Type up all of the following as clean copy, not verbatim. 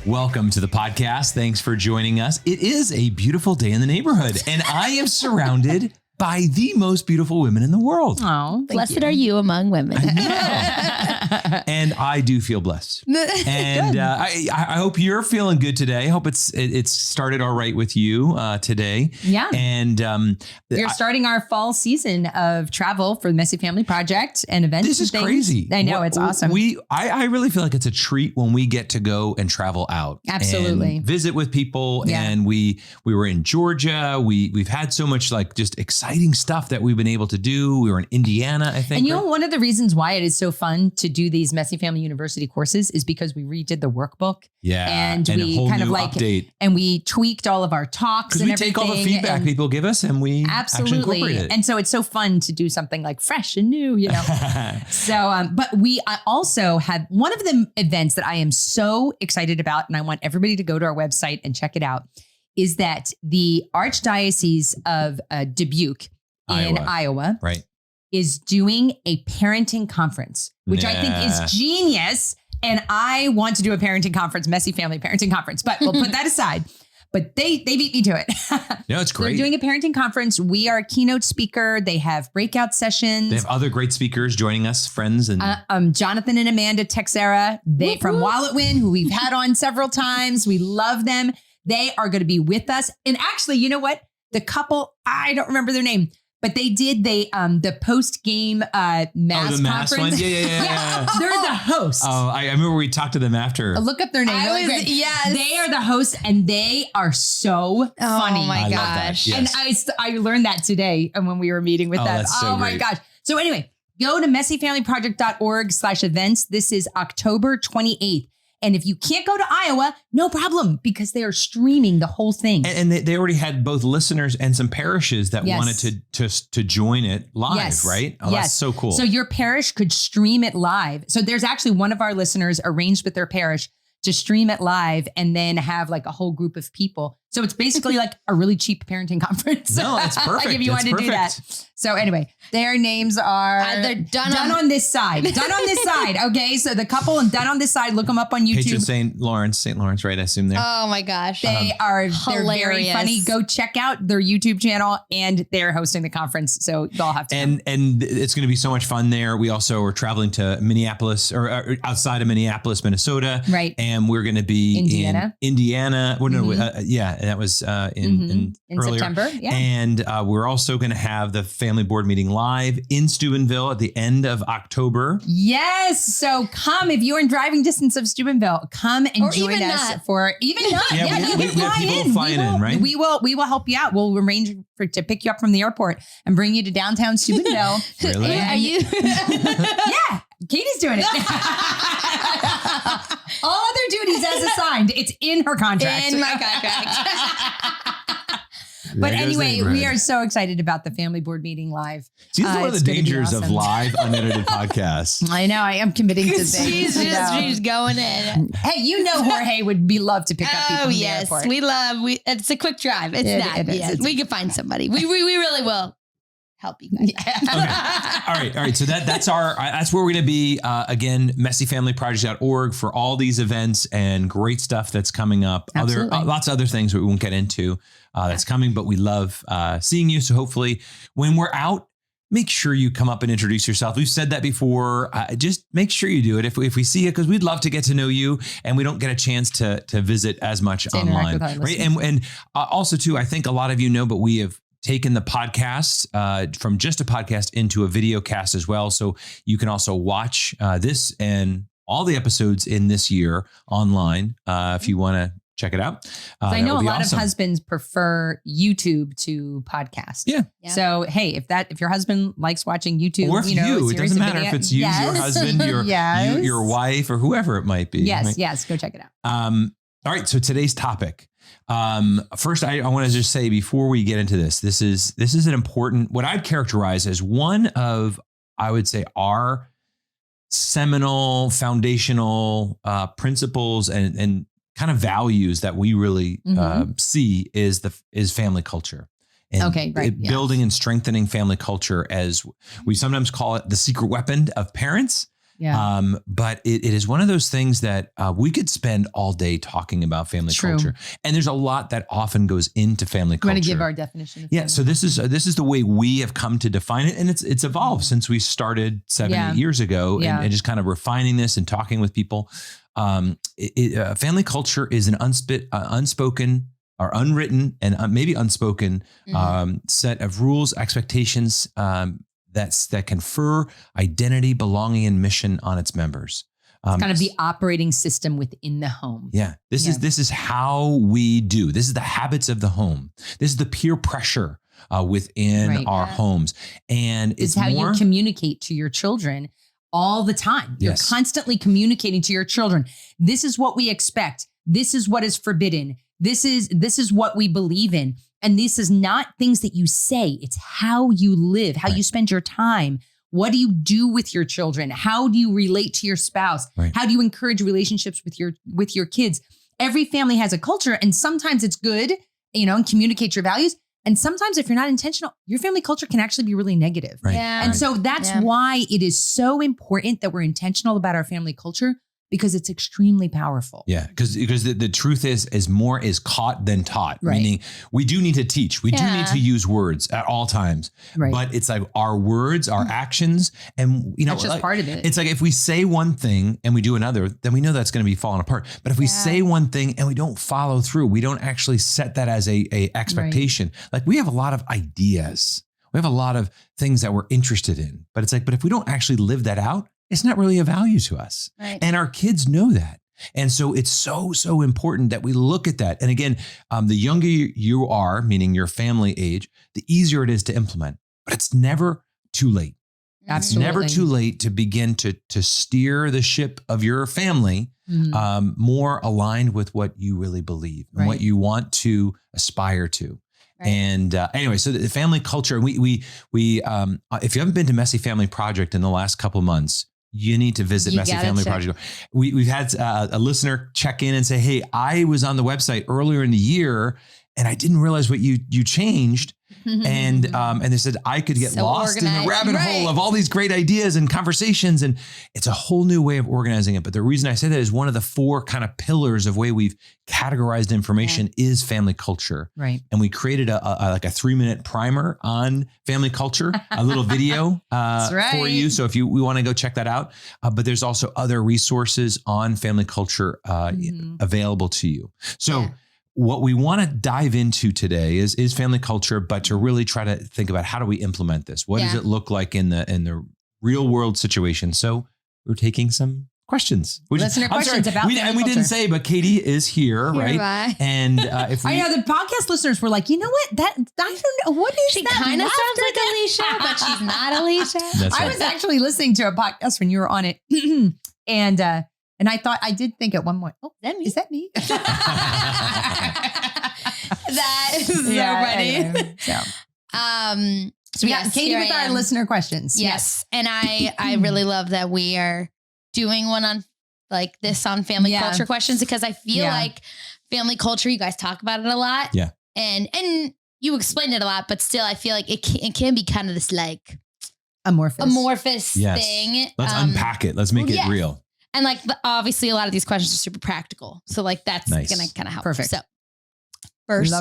Welcome to the podcast. Thanks for joining us. It is a beautiful day in the neighborhood, and I am surrounded by the most beautiful women in the world. Oh, blessed are you among women. And I do feel blessed. And I hope you're feeling good today. I hope it's started all right with you today. Yeah. And we're starting our fall season of travel for the Messy Family Project and events. This is crazy. I know, it's awesome. I really feel like it's a treat when we get to go and travel out. Absolutely. And visit with people. Yeah. And we were in Georgia. We've had so much like just exciting stuff that we've been able to do. We were in Indiana, I think. And you know, one of the reasons why it is so fun to do these Messy Family University courses is because we redid the workbook. Yeah. And a we whole kind of new like, update. and we tweaked all of our talks and we everything. take all the feedback people give us and we actually incorporate it. And so it's so fun to do something like fresh and new, you know? So, but I also have one of the events that I am so excited about, and I want everybody to go to our website and check it out, is that the Archdiocese of Dubuque in Iowa right, is doing a parenting conference, which I think is genius. And I want to do a parenting conference, Messy Family parenting conference, but we'll put that aside. But they beat me to it. Yeah, it's great. They're doing a parenting conference. We are a keynote speaker. They have breakout sessions. They have other great speakers joining us, friends. And Jonathan and Amanda Texera, they from Walletwin, who we've had on several times. We love them. They are going to be with us. And actually, you know what? The couple, I don't remember their name, but they did the post-game mass conference. One? Yeah. They're the hosts. Oh, I remember we talked to them after. Look up their name. Yes. They are the hosts, and they are so funny. Oh my I gosh. love that. Yes. And I learned that today when we were meeting with them. That's so my great. gosh. So anyway, go to messyfamilyproject.org/events. This is October 28th. And if you can't go to Iowa, no problem, because they are streaming the whole thing. And they already had both listeners and some parishes that wanted to join it live, right? Oh, that's so cool. So your parish could stream it live. So there's actually one of our listeners arranged with their parish to stream it live and then have like a whole group of people. So it's basically like a really cheap parenting conference. No, it's perfect. Like if you wanted to do that. So anyway, their names are they're done on this side. Done on this side. Okay. So the couple and Done on this side, look them up on YouTube. Patron St. Lawrence, right? I assume there. Oh my gosh. They're very funny. Go check out their YouTube channel, and they're hosting the conference. So you'll have to. And it's going to be so much fun there. We also are traveling to Minneapolis or outside of Minneapolis, Minnesota. Right. And we're going to be in Indiana. Well, no, that was in earlier. September. Yeah. And we're also going to have the family board meeting live in Steubenville at the end of October. Yes. So come, if you're in driving distance of Steubenville, come and join us for even not. We have people flying in, right? We will help you out. We'll arrange to pick you up from the airport and bring you to downtown Steubenville. Really? Are you? Yeah. Katie's doing it. All other duties as assigned. It's in her contract. In my contract. But anyway, we are so excited about the family board meeting live. See, that's one of the dangers of live unedited podcasts. I know. I am committing to things. She's going in. Hey, you know Jorge would be love to pick up people from the airport. It's a quick drive. We can find somebody. We really will help you guys. Okay. All right. So that's where we're going to be. Again, messyfamilyproject.org for all these events and great stuff that's coming up. Lots of other things we won't get into that's coming, but we love seeing you. So hopefully when we're out, make sure you come up and introduce yourself. We've said that before. Just make sure you do it if we see you, because we'd love to get to know you, and we don't get a chance to visit as much online, right? And also too, I think a lot of you know, but we have taken the podcast from just a podcast into a video cast as well. So you can also watch this and all the episodes in this year online if you want to check it out. I know a lot of husbands prefer YouTube to podcast. Yeah. So, hey, if your husband likes watching YouTube, or if it doesn't matter if it's you, your husband, your wife, or whoever it might be. Yes. Go check it out. All right. So today's topic. First, I want to just say before we get into this is an important, what I'd characterize as one of, I would say, our seminal foundational principles and kind of values that we really see is family culture. And building and strengthening family culture, as we sometimes call it, the secret weapon of parents. But it is one of those things that we could spend all day talking about family culture. And there's a lot that often goes into family culture. You want to give our definition of family? So this is the way we have come to define it. And it's evolved since we started 7-8 years ago and just kind of refining this and talking with people. Family culture is an unspoken or unwritten and maybe unspoken set of rules, expectations that confer identity, belonging, and mission on its members. It's kind of the operating system within the home. Yeah. This is how we do. This is the habits of the home. This is the peer pressure within our homes. And it's how you communicate to your children all the time. You're constantly communicating to your children. This is what we expect. This is what is forbidden. This is what we believe in. And this is not things that you say. It's how you live, how you spend your time. What do you do with your children? How do you relate to your spouse? How do you encourage relationships with your kids? Every family has a culture, and sometimes it's good, and communicate your values. And sometimes if you're not intentional, your family culture can actually be really negative. And so that's why it is so important that we're intentional about our family culture, because it's extremely powerful. Yeah, because the truth is more is caught than taught. Meaning we do need to teach. We do need to use words at all times. But it's like our words, our actions, and that's just part of it. It's like if we say one thing and we do another, then we know that's going to be falling apart. But if we say one thing and we don't follow through, we don't actually set that as a expectation. Like we have a lot of ideas. We have a lot of things that we're interested in. But it's like, but if we don't actually live that out, it's not really a value to us. And our kids know that. And so it's so important that we look at that. And again, the younger you are, meaning your family age, the easier it is to implement. But it's never too late. It's never too late to begin to steer the ship of your family more aligned with what you really believe and what you want to aspire to. And anyway, so the family culture, we if you haven't been to Messy Family Project in the last couple of months, you need to visit Messy Family Project. We've had a listener check in and say, hey, I was on the website earlier in the year and I didn't realize what you changed. And they said I could get lost in the rabbit hole of all these great ideas and conversations. And it's a whole new way of organizing it. But the reason I say that is one of the 4 kind of pillars of way we've categorized information is family culture. And we created a 3-minute primer on family culture, a little video for you. So if we want to go check that out, but there's also other resources on family culture available to you. So what we want to dive into today is family culture, but to really try to think about how do we implement this? What does it look like in the real world situation? So we're taking some questions. Listener questions about family culture. We didn't say, but Katie is here, right? And if I know the podcast listeners were like, you know what? I don't know. What is she that? She kind of sounds like Alicia, but she's not Alicia. I was actually listening to a podcast when you were on it. And I thought, I did think at one point, is that me? That is so funny. Anyway, so we got Katie with our listener questions. Yes. And I really love that we are doing one on like this on family culture questions, because I feel like family culture, you guys talk about it a lot. Yeah. And you explained it a lot, but still I feel like it can be kind of this like amorphous thing. Let's unpack it. Let's make it real. And like, obviously a lot of these questions are super practical. So like, that's going to kind of help. Perfect. So first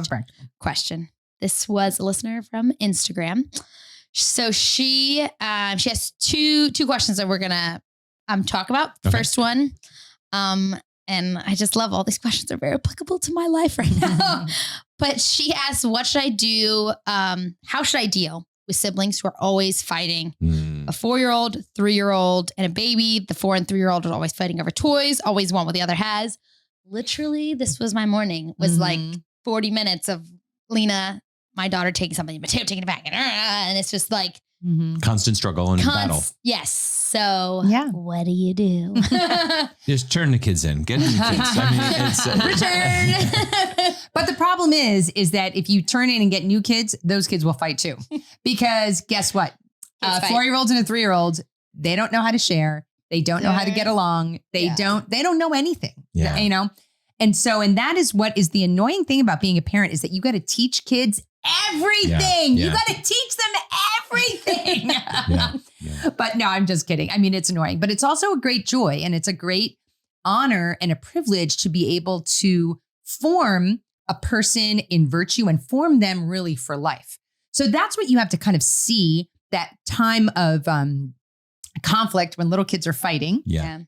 question. This was a listener from Instagram. So she has two questions that we're going to talk about. Okay. First one. And I just love all these questions are very applicable to my life right now. But she asked, what should I do? How should I deal with siblings who are always fighting? A 4-year-old, 3-year-old, and a baby. The 4 and 3-year-old are always fighting over toys, always want what the other has. Literally, this was my morning. It was like 40 minutes of Lena, my daughter, taking something, Mateo taking it back. And it's just like constant struggle and battle. Yes. So what do you do? Just turn the kids in. Get new kids. I mean, it's return. But the problem is that if you turn in and get new kids, those kids will fight too. Because guess what? 4-year-olds and a 3-year-old, they don't know how to share. They don't know how to get along. They don't know anything. Yeah. You know? And that is what is the annoying thing about being a parent, is that you got to teach kids everything. You got to teach them everything. But no, I'm just kidding. I mean, it's annoying, but it's also a great joy, and it's a great honor and a privilege to be able to form a person in virtue and form them really for life. So that's what you have to kind of see, that time of conflict when little kids are fighting.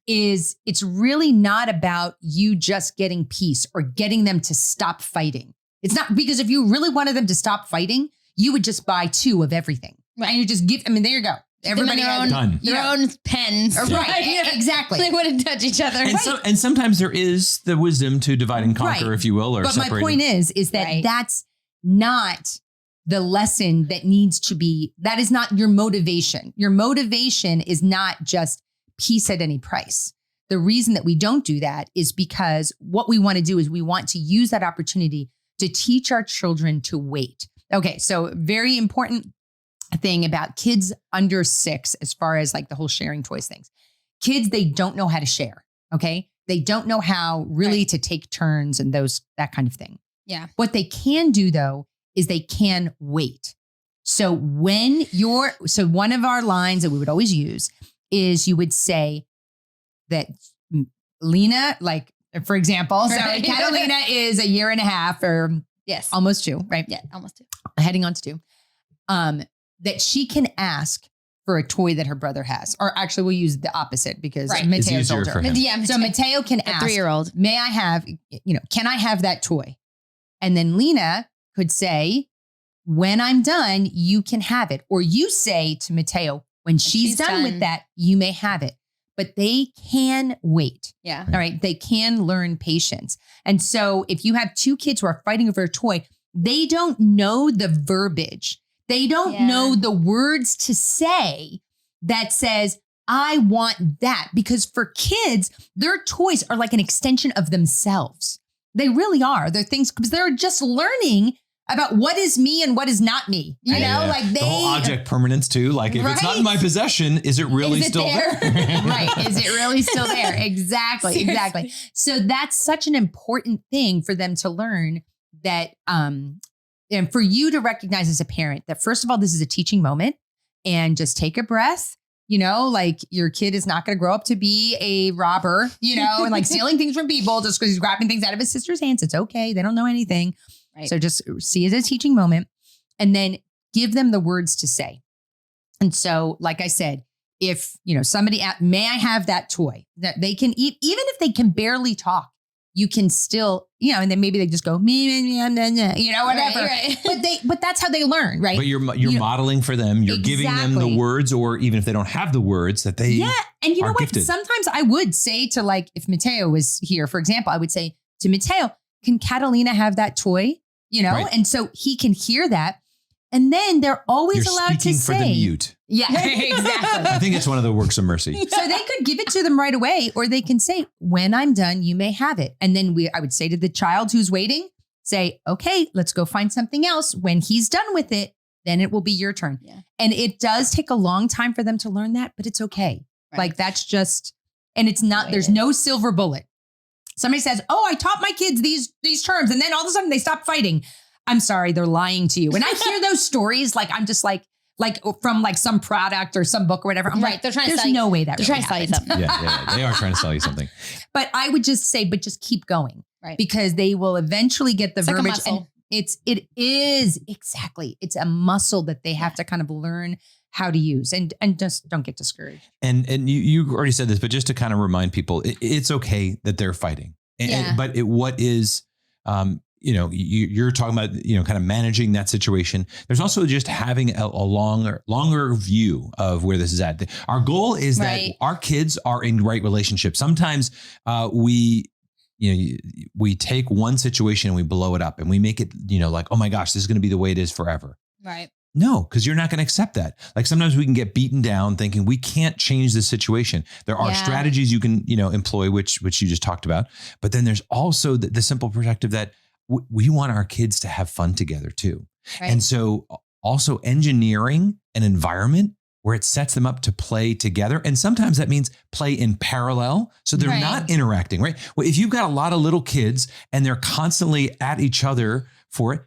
Is it's really not about you just getting peace or getting them to stop fighting. It's not, because if you really wanted them to stop fighting, you would just buy 2 of everything. Right. And you just give, I mean, there you go. Everybody has their own pens. Right. Exactly. They wouldn't touch each other. And, and sometimes there is the wisdom to divide and conquer, if you will, or but separate. My point is that that's not the lesson that needs to be, that is not your motivation. Your motivation is not just peace at any price. The reason that we don't do that is because what we want to do is we want to use that opportunity to teach our children to wait. Okay, so very important thing about kids under 6, as far as like the whole sharing toys things. Kids, they don't know how to share, okay? They don't know how really to take turns and that kind of thing. Yeah. What they can do though, is they can wait. So so one of our lines that we would always use is you would say that Lena, like for example, so Catalina is 1.5 years or almost 2, right? Yeah, almost 2. Heading on to 2. That she can ask for a toy that her brother has. Or actually we'll use the opposite because Mateo's older. Yeah, so Mateo can ask, 3-year-old, may I have, can I have that toy? And then Lena could say, when I'm done, you can have it. Or you say to Mateo, when she's done with that, you may have it. But they can wait. Yeah. All right. They can learn patience. And so if you have 2 kids who are fighting over a toy, they don't know the verbiage. They don't know the words to say that says, I want that. Because for kids, their toys are like an extension of themselves. They really are. They're things, because they're just learning about what is me and what is not me. You know, like the whole object permanence too. Like if it's not in my possession, is it really still there? Right. Is it really still there? Exactly. Seriously. Exactly. So that's such an important thing for them to learn, that, and for you to recognize as a parent that, first of all, this is a teaching moment, and just take a breath. Like your kid is not going to grow up to be a robber, and like stealing things from people just because he's grabbing things out of his sister's hands. It's okay. They don't know anything. Right. So just see it as a teaching moment, and then give them the words to say. And so, like I said, if, somebody may I have that toy, that they can eat, even if they can barely talk, you can still, and then maybe they just go, whatever. Right. But that's how they learn, right? But you're modeling for them. You're giving them the words, or even if they don't have the words, that they and you know what? Gifted. Sometimes I would say to, like, if Mateo was here, for example, I would say to Mateo, can Catalina have that toy? Right. And so he can hear that. And then they're always allowed to say. For the mute. Yeah, exactly. I think it's one of the works of mercy. So they could give it to them right away, or they can say, when I'm done, you may have it. And then I would say to the child who's waiting, say, okay, let's go find something else. When he's done with it, then it will be your turn. Yeah. And it does take a long time for them to learn that, but it's okay. Right. Like that's just, and it's not, there's no silver bullet. Somebody says, oh, I taught my kids these terms, and then all of a sudden they stop fighting. I'm sorry, they're lying to you. When I hear those stories, like I'm just like from like some product or some book or whatever. I'm like, they're trying there's to sell no way that they're really trying to sell you something. Yeah, they are trying to sell you something. But I would just say, just keep going, right? Because they will eventually get the verbiage. Like a muscle. And it is exactly. It's a muscle that they have to kind of learn how to use, and just don't get discouraged. And you already said this, but just to kind of remind people, it's okay that they're fighting. But what is, you're talking about, kind of managing that situation. There's also just having a longer view of where this is at. Our goal is that our kids are in right relationships. Sometimes we take one situation and we blow it up and we make it, like, oh my gosh, this is going to be the way it is forever. Right. No, because you're not going to accept that. Like sometimes we can get beaten down thinking we can't change the situation. There are strategies you can, employ, which you just talked about. But then there's also the simple perspective that we want our kids to have fun together too. Right. And so also engineering an environment where it sets them up to play together. And sometimes that means play in parallel. So they're not interacting, right? Well, if you've got a lot of little kids and they're constantly at each other for it,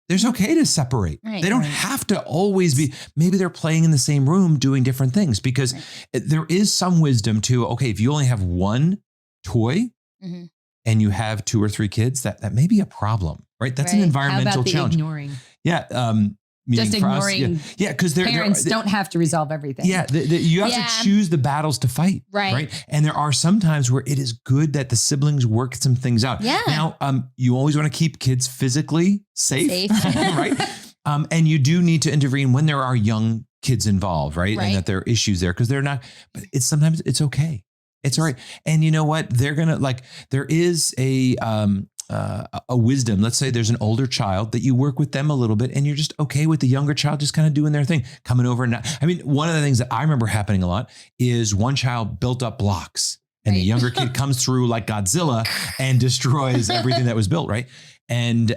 There's okay to separate. Right, they don't have to always be, maybe they're playing in the same room doing different things because there is some wisdom to, okay, if you only have one toy and you have 2 or 3 kids, that may be a problem, right? That's an environmental How about challenge. Ignoring? Yeah. Just ignoring. Yeah, because parents don't have to resolve everything. Yeah, you have to choose the battles to fight, right? And there are some times where it is good that the siblings work some things out. Yeah. Now, you always want to keep kids physically safe. Right? And you do need to intervene when there are young kids involved, right? And that there are issues there because they're not. But sometimes it's okay. It's all right. And you know what? They're gonna there is a wisdom. Let's say there's an older child that you work with them a little bit and you're just okay with the younger child just kind of doing their thing, coming over. One of the things that I remember happening a lot is one child built up blocks and the younger kid comes through like Godzilla and destroys everything that was built. Right. And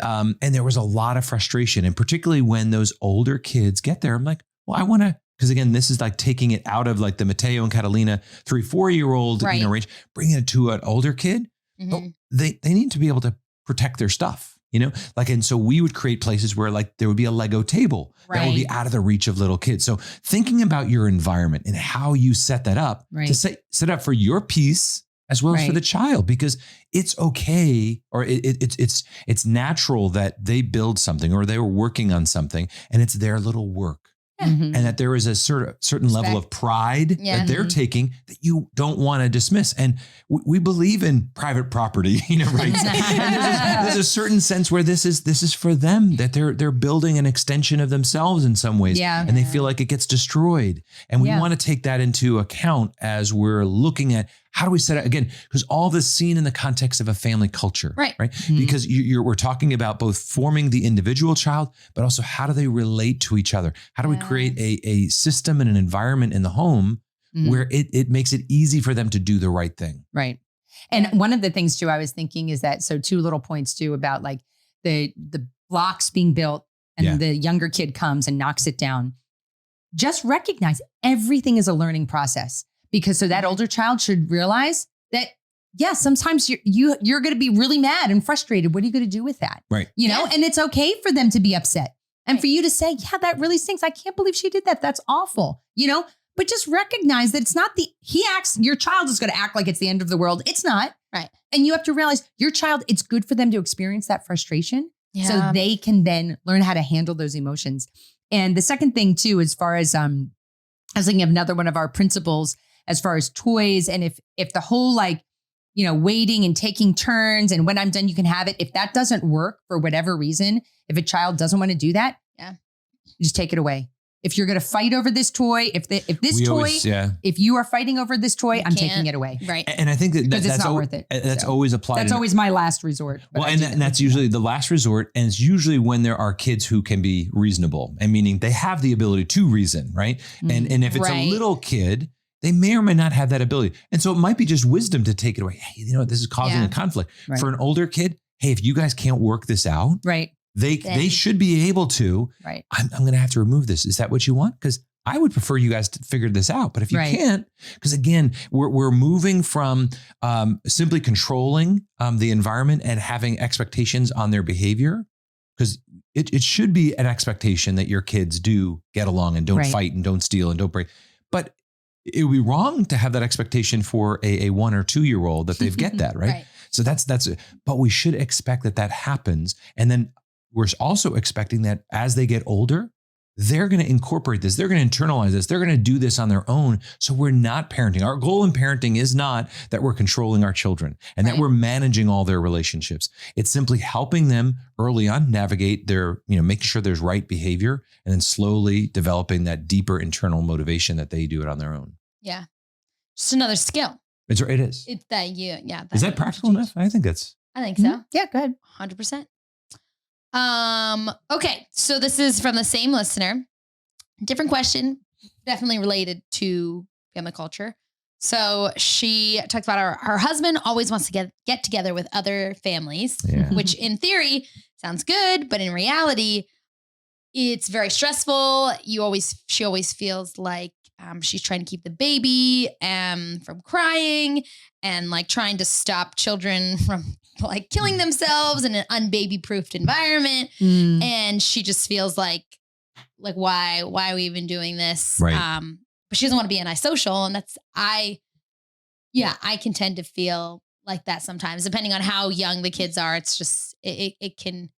there was a lot of frustration. And particularly when those older kids get there, I'm like, well, I want to, because again, this is like taking it out of like the Mateo and Catalina 3-4-year-old range, bringing it to an older kid. But they need to be able to protect their stuff, and so we would create places where there would be a Lego table that would be out of the reach of little kids. So thinking about your environment and how you set that up to set up for your peace as well as for the child, because it's okay, or it's natural that they build something or they were working on something and it's their little work. And that there is a certain level of pride that they're taking that you don't want to dismiss. And we believe in private property, rights. And there's a certain sense where this is for them, that they're building an extension of themselves in some ways. And they feel like it gets destroyed. And we want to take that into account as we're looking at how do we set it again? Because all this seen in the context of a family culture, right? Because we're talking about both forming the individual child, but also how do they relate to each other? How do we create a system and an environment in the home where it makes it easy for them to do the right thing? Right. And one of the things too, I was thinking is that, so 2 little points too, about the blocks being built and the younger kid comes and knocks it down. Just recognize everything is a learning process. Because so that older child should realize that, sometimes you're going to be really mad and frustrated. What are you going to do with that? Right. And it's okay for them to be upset and for you to say, that really stinks. I can't believe she did that. That's awful. But just recognize that it's not your child is going to act like it's the end of the world. It's not. Right. And you have to realize your child, it's good for them to experience that frustration so they can then learn how to handle those emotions. And the second thing too, as far as, I was thinking of another one of our principles as far as toys. And if the whole waiting and taking turns and when I'm done, you can have it. If that doesn't work for whatever reason, if a child doesn't want to do that, just take it away. If you're going to fight over this toy, if you are fighting over this toy, I'm taking it away. Right. And I think that's not worth it. That's always applied. That's always my last resort. Well, and that's usually the last resort. And it's usually when there are kids who can be reasonable, and meaning they have the ability to reason. Right. And if it's a little kid, they may or may not have that ability. And so it might be just wisdom to take it away. Hey, this is causing a conflict. Right. For an older kid, hey, if you guys can't work this out, they should be able to, I'm going to have to remove this. Is that what you want? Because I would prefer you guys to figure this out. But if you can't, because again, we're moving from simply controlling the environment and having expectations on their behavior, because it should be an expectation that your kids do get along and don't fight and don't steal and don't break. But it would be wrong to have that expectation for a 1 or 2 year old that they've get that, right? So that's but we should expect that happens. And then we're also expecting that as they get older, they're going to incorporate this. They're going to internalize this. They're going to do this on their own. So we're not parenting. Our goal in parenting is not that we're controlling our children and that we're managing all their relationships. It's simply helping them early on navigate their, making sure there's right behavior and then slowly developing that deeper internal motivation that they do it on their own. Yeah. Just another skill. It is. It's that is that practical enough? I think so. Yeah, go ahead. 100%. Okay. So this is from the same listener. Different question, definitely related to family culture. So she talks about her husband always wants to get together with other families, which in theory sounds good, but in reality, it's very stressful. She always feels like she's trying to keep the baby from crying and like trying to stop children from like killing themselves in an unbaby-proofed environment. And she just feels like why are we even doing this? Right. But she doesn't want to be antisocial. And I can tend to feel like that sometimes, depending on how young the kids are. It's just, it can,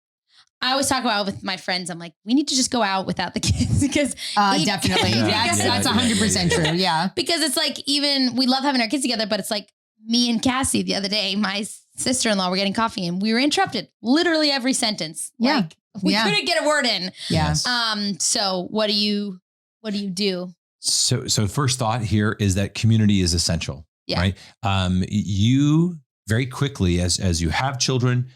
I always talk about it with my friends. I'm like, we need to just go out without the kids because definitely. That's 100% true. Yeah. Because it's like, even we love having our kids together, but it's like me and Cassie the other day, my sister-in-law were getting coffee and we were interrupted literally every sentence. Yeah. Like we couldn't get a word in. Yeah. So what do you do? So first thought here is that community is essential, Yeah. right? You very quickly, as you have children,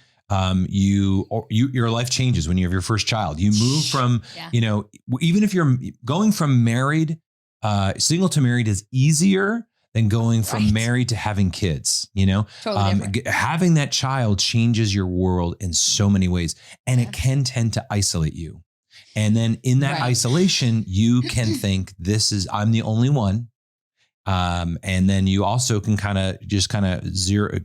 your life changes when you have your first child. You move from, even if you're going from married, single to married is easier than going from married to having kids, Totally having that child changes your world in so many ways, and it can tend to isolate you. And then in that isolation, you can think I'm the only one. And then you also can kind of zero,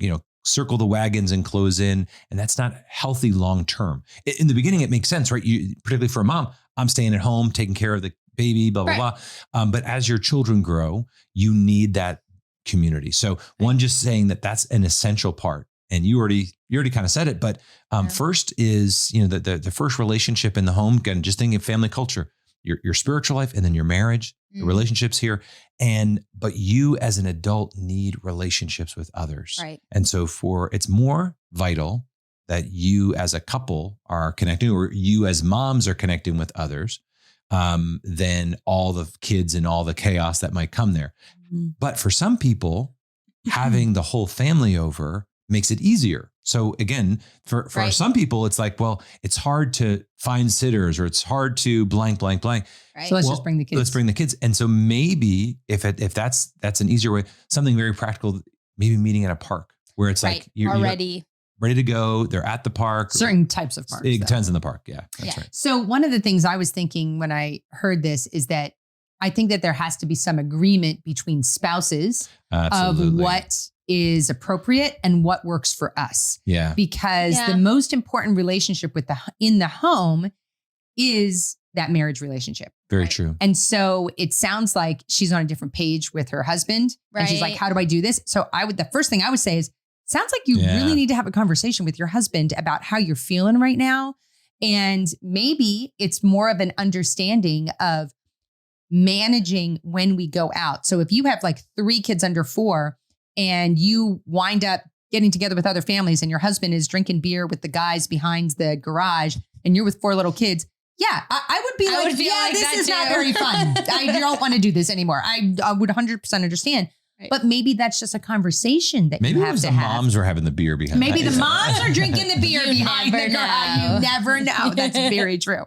circle the wagons and close in. And that's not healthy long-term. In the beginning, it makes sense, right? Particularly for a mom, I'm staying at home, taking care of the baby, blah, blah, blah. But as your children grow, you need that community. So one, just saying that's an essential part. And you already kind of said it, but first is, the first relationship in the home. Again, just thinking of family culture, your spiritual life, and then your marriage, the relationships here. But you as an adult need relationships with others. Right. And so it's more vital that you as a couple are connecting, or you as moms are connecting with others, than all the kids and all the chaos that might come there. Mm-hmm. But for some people, having the whole family over makes it easier. So again, for some people, it's like, well, it's hard to find sitters, or it's hard to blank. Right. So let's just bring the kids. Let's bring the kids. And so maybe if that's an easier way, something very practical, maybe meeting at a park where it's like you're ready to go. They're at the park. Certain types of parks. It depends on the park. Yeah, that's right. So one of the things I was thinking when I heard this is that I think that there has to be some agreement between spouses of what is appropriate and what works for us. Yeah. Because the most important relationship in the home is that marriage relationship. Very true. And so it sounds like she's on a different page with her husband. Right. And she's like, how do I do this? So the first thing I would say is, sounds like you really need to have a conversation with your husband about how you're feeling right now. And maybe it's more of an understanding of managing when we go out. So if you have like 3 kids under 4 and you wind up getting together with other families and your husband is drinking beer with the guys behind the garage and you're with 4 little kids, I would be this is not very fun. I don't want to do this anymore. I would 100% understand. Right. But maybe that's just a conversation that you have to have. Maybe the moms are having the beer behind. Maybe the moms are drinking the beer behind the garage. You never know. That's very true.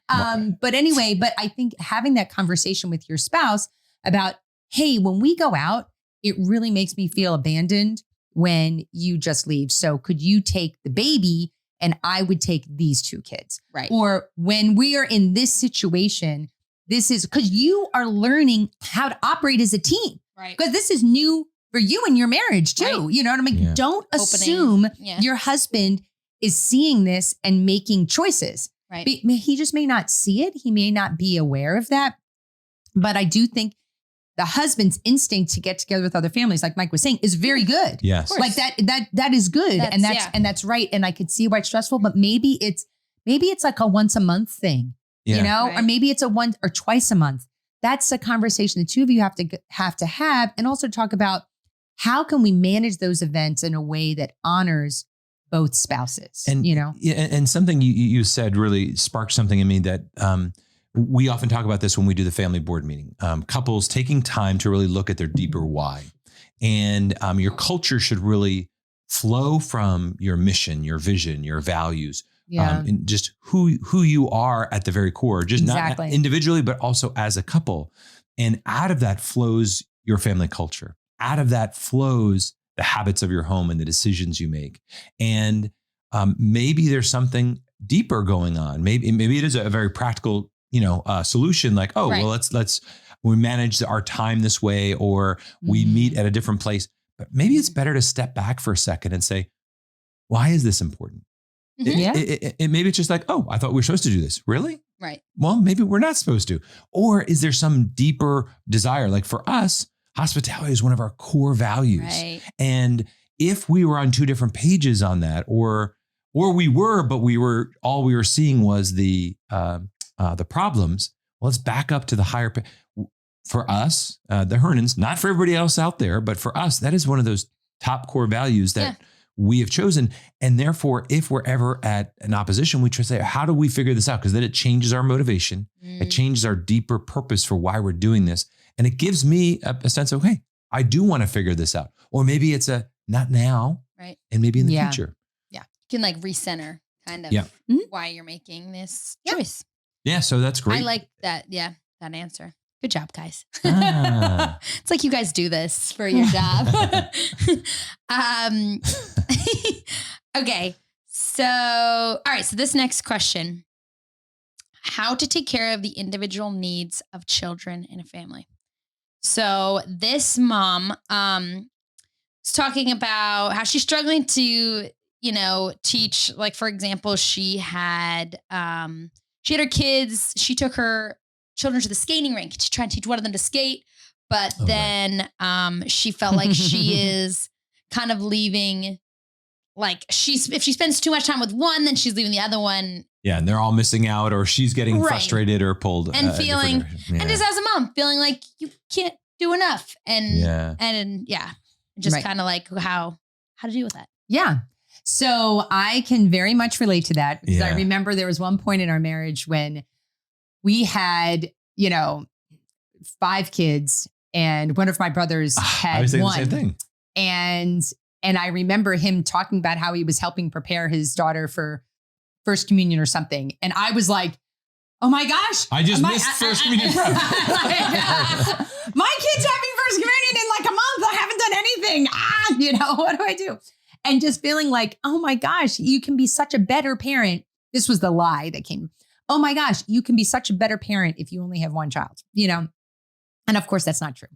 But anyway, I think having that conversation with your spouse about, hey, when we go out, it really makes me feel abandoned when you just leave. So could you take the baby and I would take these 2 kids? Right. Or when we are in this situation, this is because you are learning how to operate as a team. Right. Because this is new for you and your marriage too. Right. You know what I mean? Yeah. Don't assume your husband is seeing this and making choices. Right. He just may not see it. He may not be aware of that. But I do think the husband's instinct to get together with other families, like Mike was saying, is very good. Yes. Like that is good. And that's right. And I could see why it's stressful, but maybe it's like a once a month thing, or maybe it's a once or twice a month. That's a conversation the 2 of you have to have, and also talk about how can we manage those events in a way that honors both spouses, and and something you said really sparked something in me that we often talk about this when we do the family board meeting. Couples taking time to really look at their deeper why, and your culture should really flow from your mission, your vision, your values. Yeah. And just who you are at the very core, just not individually, but also as a couple. And out of that flows your family culture. Out of that flows the habits of your home and the decisions you make. And maybe there's something deeper going on. Maybe it is a very practical, solution. Like, well, let's we manage our time this way, or we meet at a different place. But maybe it's better to step back for a second and say, why is this important? Maybe it's just like, I thought we were supposed to do this. Really? Right. Well, maybe we're not supposed to. Or is there some deeper desire? Like for us, hospitality is one of our core values. Right. And if we were on two different pages on that, or we were, but all we were seeing was the problems. Well, let's back up to the higher. For us, the Hernons, not for everybody else out there, but for us, that is one of those top core values that we have chosen. And therefore, if we're ever at an opposition, we try to say, how do we figure this out? Because then it changes our motivation. It changes our deeper purpose for why we're doing this. And it gives me a sense of, hey, I do want to figure this out. Or maybe it's not now, right? And maybe in the future. Yeah. You can like recenter kind of why you're making this choice. Yeah. So that's great. I like that. Yeah. That answer. Good job, guys. It's like you guys do this for your job. Okay. So, all right. So this next question, how to take care of the individual needs of children in a family. So this mom is talking about how she's struggling to, teach, like, for example, she had her kids, she took her children to the skating rink to try and teach one of them to skate. But then she felt like she is kind of leaving, like if she spends too much time with one, then she's leaving the other one. Yeah. And they're all missing out, or she's getting frustrated or pulled. And feeling, and just as a mom, feeling like you can't do enough. And just kind of like how to deal with that. Yeah. So I can very much relate to that, because I remember there was one point in our marriage when we had, 5 kids, and one of my brothers had I was saying one. the same thing. And I remember him talking about how he was helping prepare his daughter for First Communion or something. And I was like, oh my gosh. I just missed First Communion prep. My kid's having First Communion in like a month. I haven't done anything. What do I do? And just feeling like, oh my gosh, you can be such a better parent. This was the lie that came. Oh my gosh, you can be such a better parent if you only have one child, And of course, that's not true.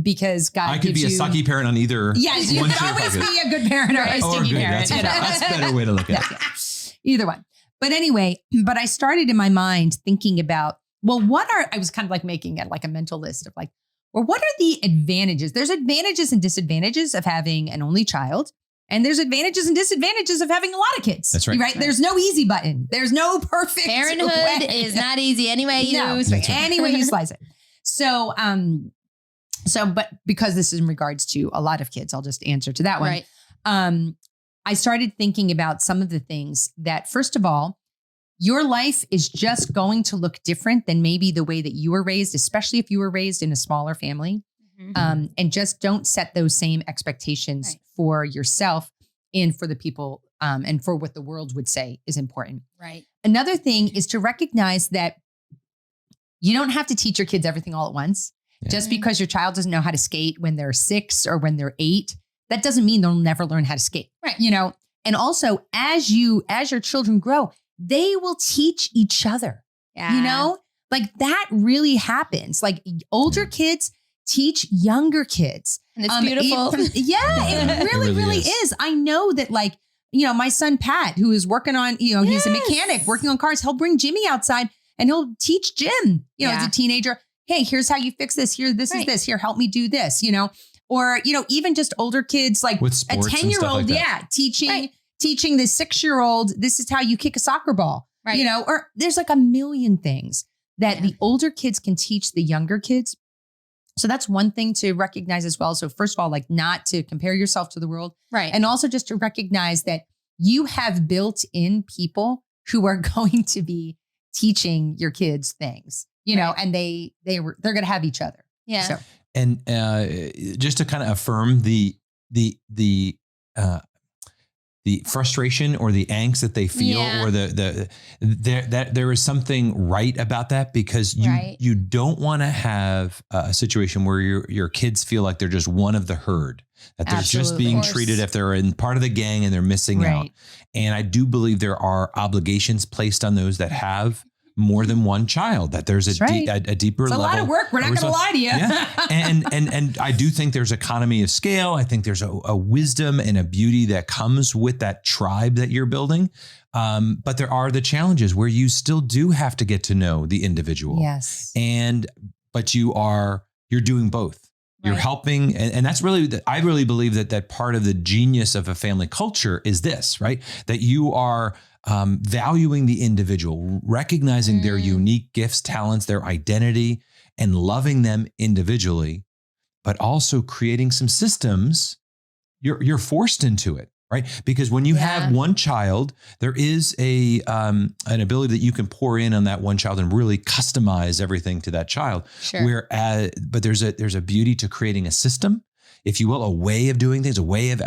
Because God I could be a sucky parent on either. Yes, you can always be a good parent or a stinky parent. That's a better way to look at it. Either one. But anyway, I started in my mind thinking about, I was kind of like making it like a mental list of like, what are the advantages? There's advantages and disadvantages of having an only child. And there's advantages and disadvantages of having a lot of kids. That's right. Right? There's no easy button. There's no perfect Parenthood way. is not easy anyway you any way you slice it. So, but because this is in regards to a lot of kids, I'll just answer to that one. Right. I started thinking about some of the things that, first of all, your life is just going to look different than maybe the way that you were raised, especially if you were raised in a smaller family. Mm-hmm. And just don't set those same expectations for yourself and for the people and for what the world would say is important. Right. Another thing is to recognize that you don't have to teach your kids everything all at once. Yeah. Just because your child doesn't know how to skate when they're 6 or when they're 8, that doesn't mean they'll never learn how to skate. Right. And also as your children grow, they will teach each other. Yeah. Like that really happens. Like older kids teach younger kids. And it's beautiful. It really is. I know that my son, Pat, who is working on, he's a mechanic working on cars. He'll bring Jimmy outside and he'll teach Jim, as a teenager, hey, here's how you fix this. Here, this is this. Here, help me do this, or, even just older kids, like with a 10-year-old, teaching the 6-year-old, this is how you kick a soccer ball, or there's like a million things that the older kids can teach the younger kids. So that's one thing to recognize as well. So first of all, like not to compare yourself to the world. Right. And also just to recognize that you have built in people who are going to be teaching your kids things, and they're going to have each other. Yeah. So. And just to kind of affirm the frustration or the angst that they feel, or that there is something right about that, because you don't want to have a situation where your kids feel like they're just one of the herd. that they're just being treated if they're in part of the gang and they're missing out. And I do believe there are obligations placed on those that have more than one child, that there's a deeper level. It's a lot of work. We're not going to lie to you. Yeah. And I do think there's economy of scale. I think there's a wisdom and a beauty that comes with that tribe that you're building. But there are the challenges where you still do have to get to know the individual. Yes. But you're doing both. You're helping. And that's really, I really believe that part of the genius of a family culture is this, right? That you are valuing the individual, recognizing their unique gifts, talents, their identity, and loving them individually, but also creating some systems. You're forced into it, right? Because when you have one child, there is an ability that you can pour in on that one child and really customize everything to that child. Sure. But there's a beauty to creating a system, if you will, a way of doing things, a way of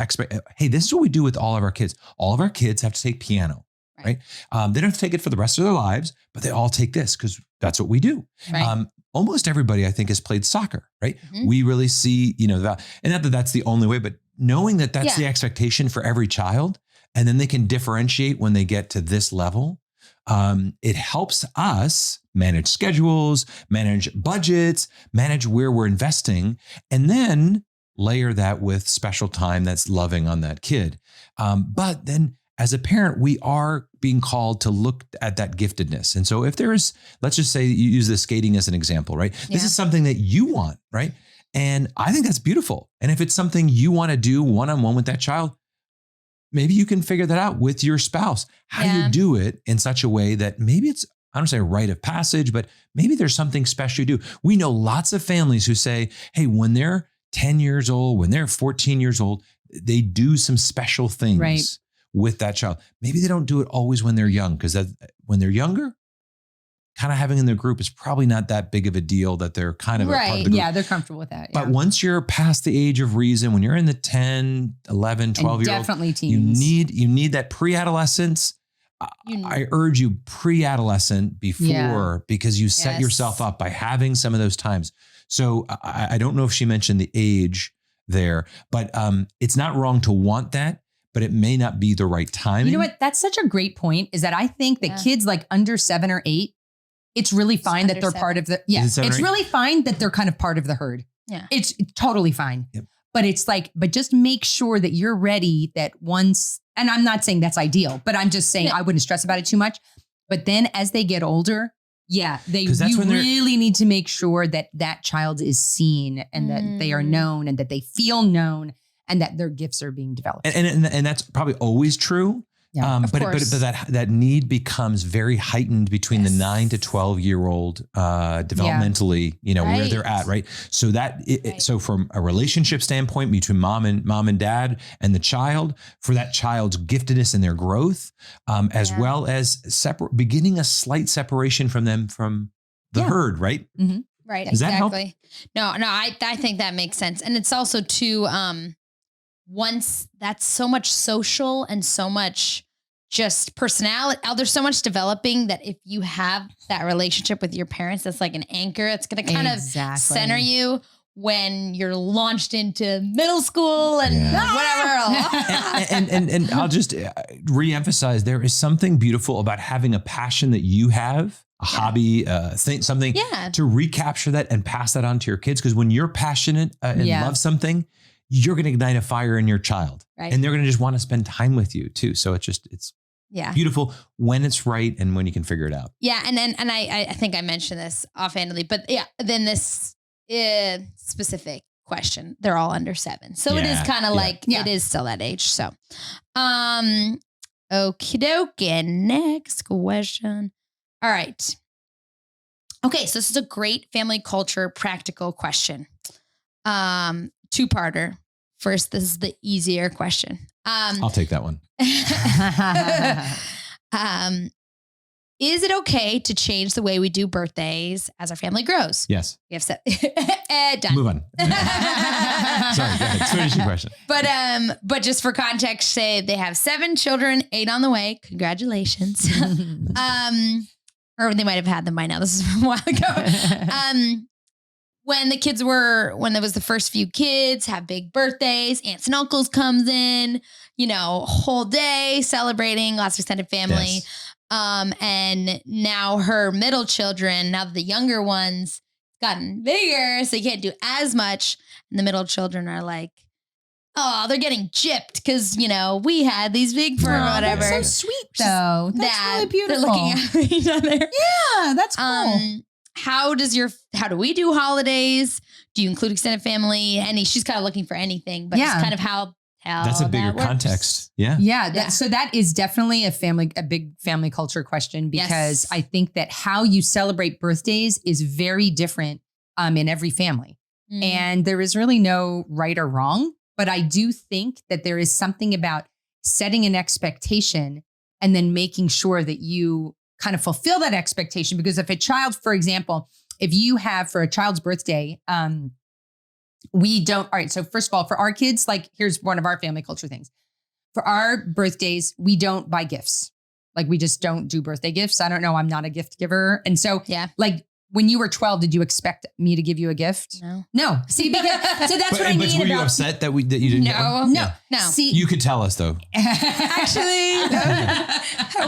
hey, this is what we do with all of our kids. All of our kids have to take piano. Right. They don't have to take it for the rest of their lives, but they all take this because that's what we do. Right. Almost everybody, I think, has played soccer, right? Mm-hmm. We really see, and not that that's the only way, but knowing that that's the expectation for every child, and then they can differentiate when they get to this level. It helps us manage schedules, manage budgets, manage where we're investing, and then layer that with special time that's loving on that kid. But then, as a parent, we are being called to look at that giftedness. And so if there's, let's just say you use the skating as an example, right? This is something that you want, right? And I think that's beautiful. And if it's something you want to do one-on-one with that child, maybe you can figure that out with your spouse. How do you do it in such a way that maybe it's, I don't say a rite of passage, but maybe there's something special you do. We know lots of families who say, hey, when they're 10 years old, when they're 14 years old, they do some special things with that child. Maybe they don't do it always when they're young, because when they're younger, kind of having in their group is probably not that big of a deal, that they're kind of a part of the group. Yeah, they're comfortable with that. But once you're past the age of reason, when you're in the 10, 11, 12 year old, definitely teens. You need that pre-adolescence. I urge you pre-adolescent before, because you set yourself up by having some of those times. So I don't know if she mentioned the age there, but it's not wrong to want that, but it may not be the right time. You know what? That's such a great point, is that I think that kids like under 7 or 8, it's really fine that they're part of the, it's really fine that they're kind of part of the herd. Yeah. It's totally fine. Yep. But it's like, but just make sure that you're ready that once, and I'm not saying that's ideal, but I'm just saying I wouldn't stress about it too much. But then as they get older, you really need to make sure that that child is seen and that they are known and that they feel known and that their gifts are being developed. And that's probably always true. Yeah, but that need becomes very heightened between the 9 to 12-year-old developmentally, where they're at, right? So so from a relationship standpoint between mom and dad and the child, for that child's giftedness and their growth, as well as beginning a slight separation from them from the herd, right? Mm-hmm. Right. Does that help? No, I think that makes sense. And it's also too, once that's so much social and so much just personality, there's so much developing, that if you have that relationship with your parents, that's like an anchor. It's going to kind of center you when you're launched into middle school and whatever. and I'll just reemphasize, there is something beautiful about having a passion that you have, a hobby, something to recapture that and pass that on to your kids. Because when you're passionate and love something, you're going to ignite a fire in your child, and they're going to just want to spend time with you too. So it's beautiful when it's right and when you can figure it out. Yeah. And I think I mentioned this offhandedly, but then this specific question, they're all under 7. So it is kind of like, it is still that age. So, okie dokie. Next question. All right. Okay. So this is a great family culture, practical question. Two-parter. First, this is the easier question. I'll take that one. Is it okay to change the way we do birthdays as our family grows? Yes. We have said done. Move on. Sorry, go ahead. Finish your question. But just for context, say they have 7 children, 8 on the way. Congratulations. Or they might have had them by now. This is from a while ago. when there was the first few kids, have big birthdays, aunts and uncles comes in, whole day celebrating, lots of extended family. Yes. And now her middle children, now that the younger ones gotten bigger, so you can't do as much. And the middle children are like, oh, they're getting gypped because, we had these big for whatever. That's so sweet though. That's really beautiful. They're looking at each other. Yeah, that's cool. How do we do holidays? Do you include extended family? She's kind of looking for anything, but just kind of how that's a bigger context. Yeah. Yeah. So that is definitely a big family culture question, because I think that how you celebrate birthdays is very different in every family. And there is really no right or wrong, but I do think that there is something about setting an expectation and then making sure that you kind of fulfill that expectation. Because if a child, for example, if you have for a child's birthday, we don't. All right. So first of all, for our kids, like here's one of our family culture things. For our birthdays, we don't buy gifts. Like we just don't do birthday gifts. I don't know. I'm not a gift giver. And so like when you were 12, did you expect me to give you a gift? No. See, because, so that's what I mean. But were you upset that you didn't? No. See, you could tell us though. Actually,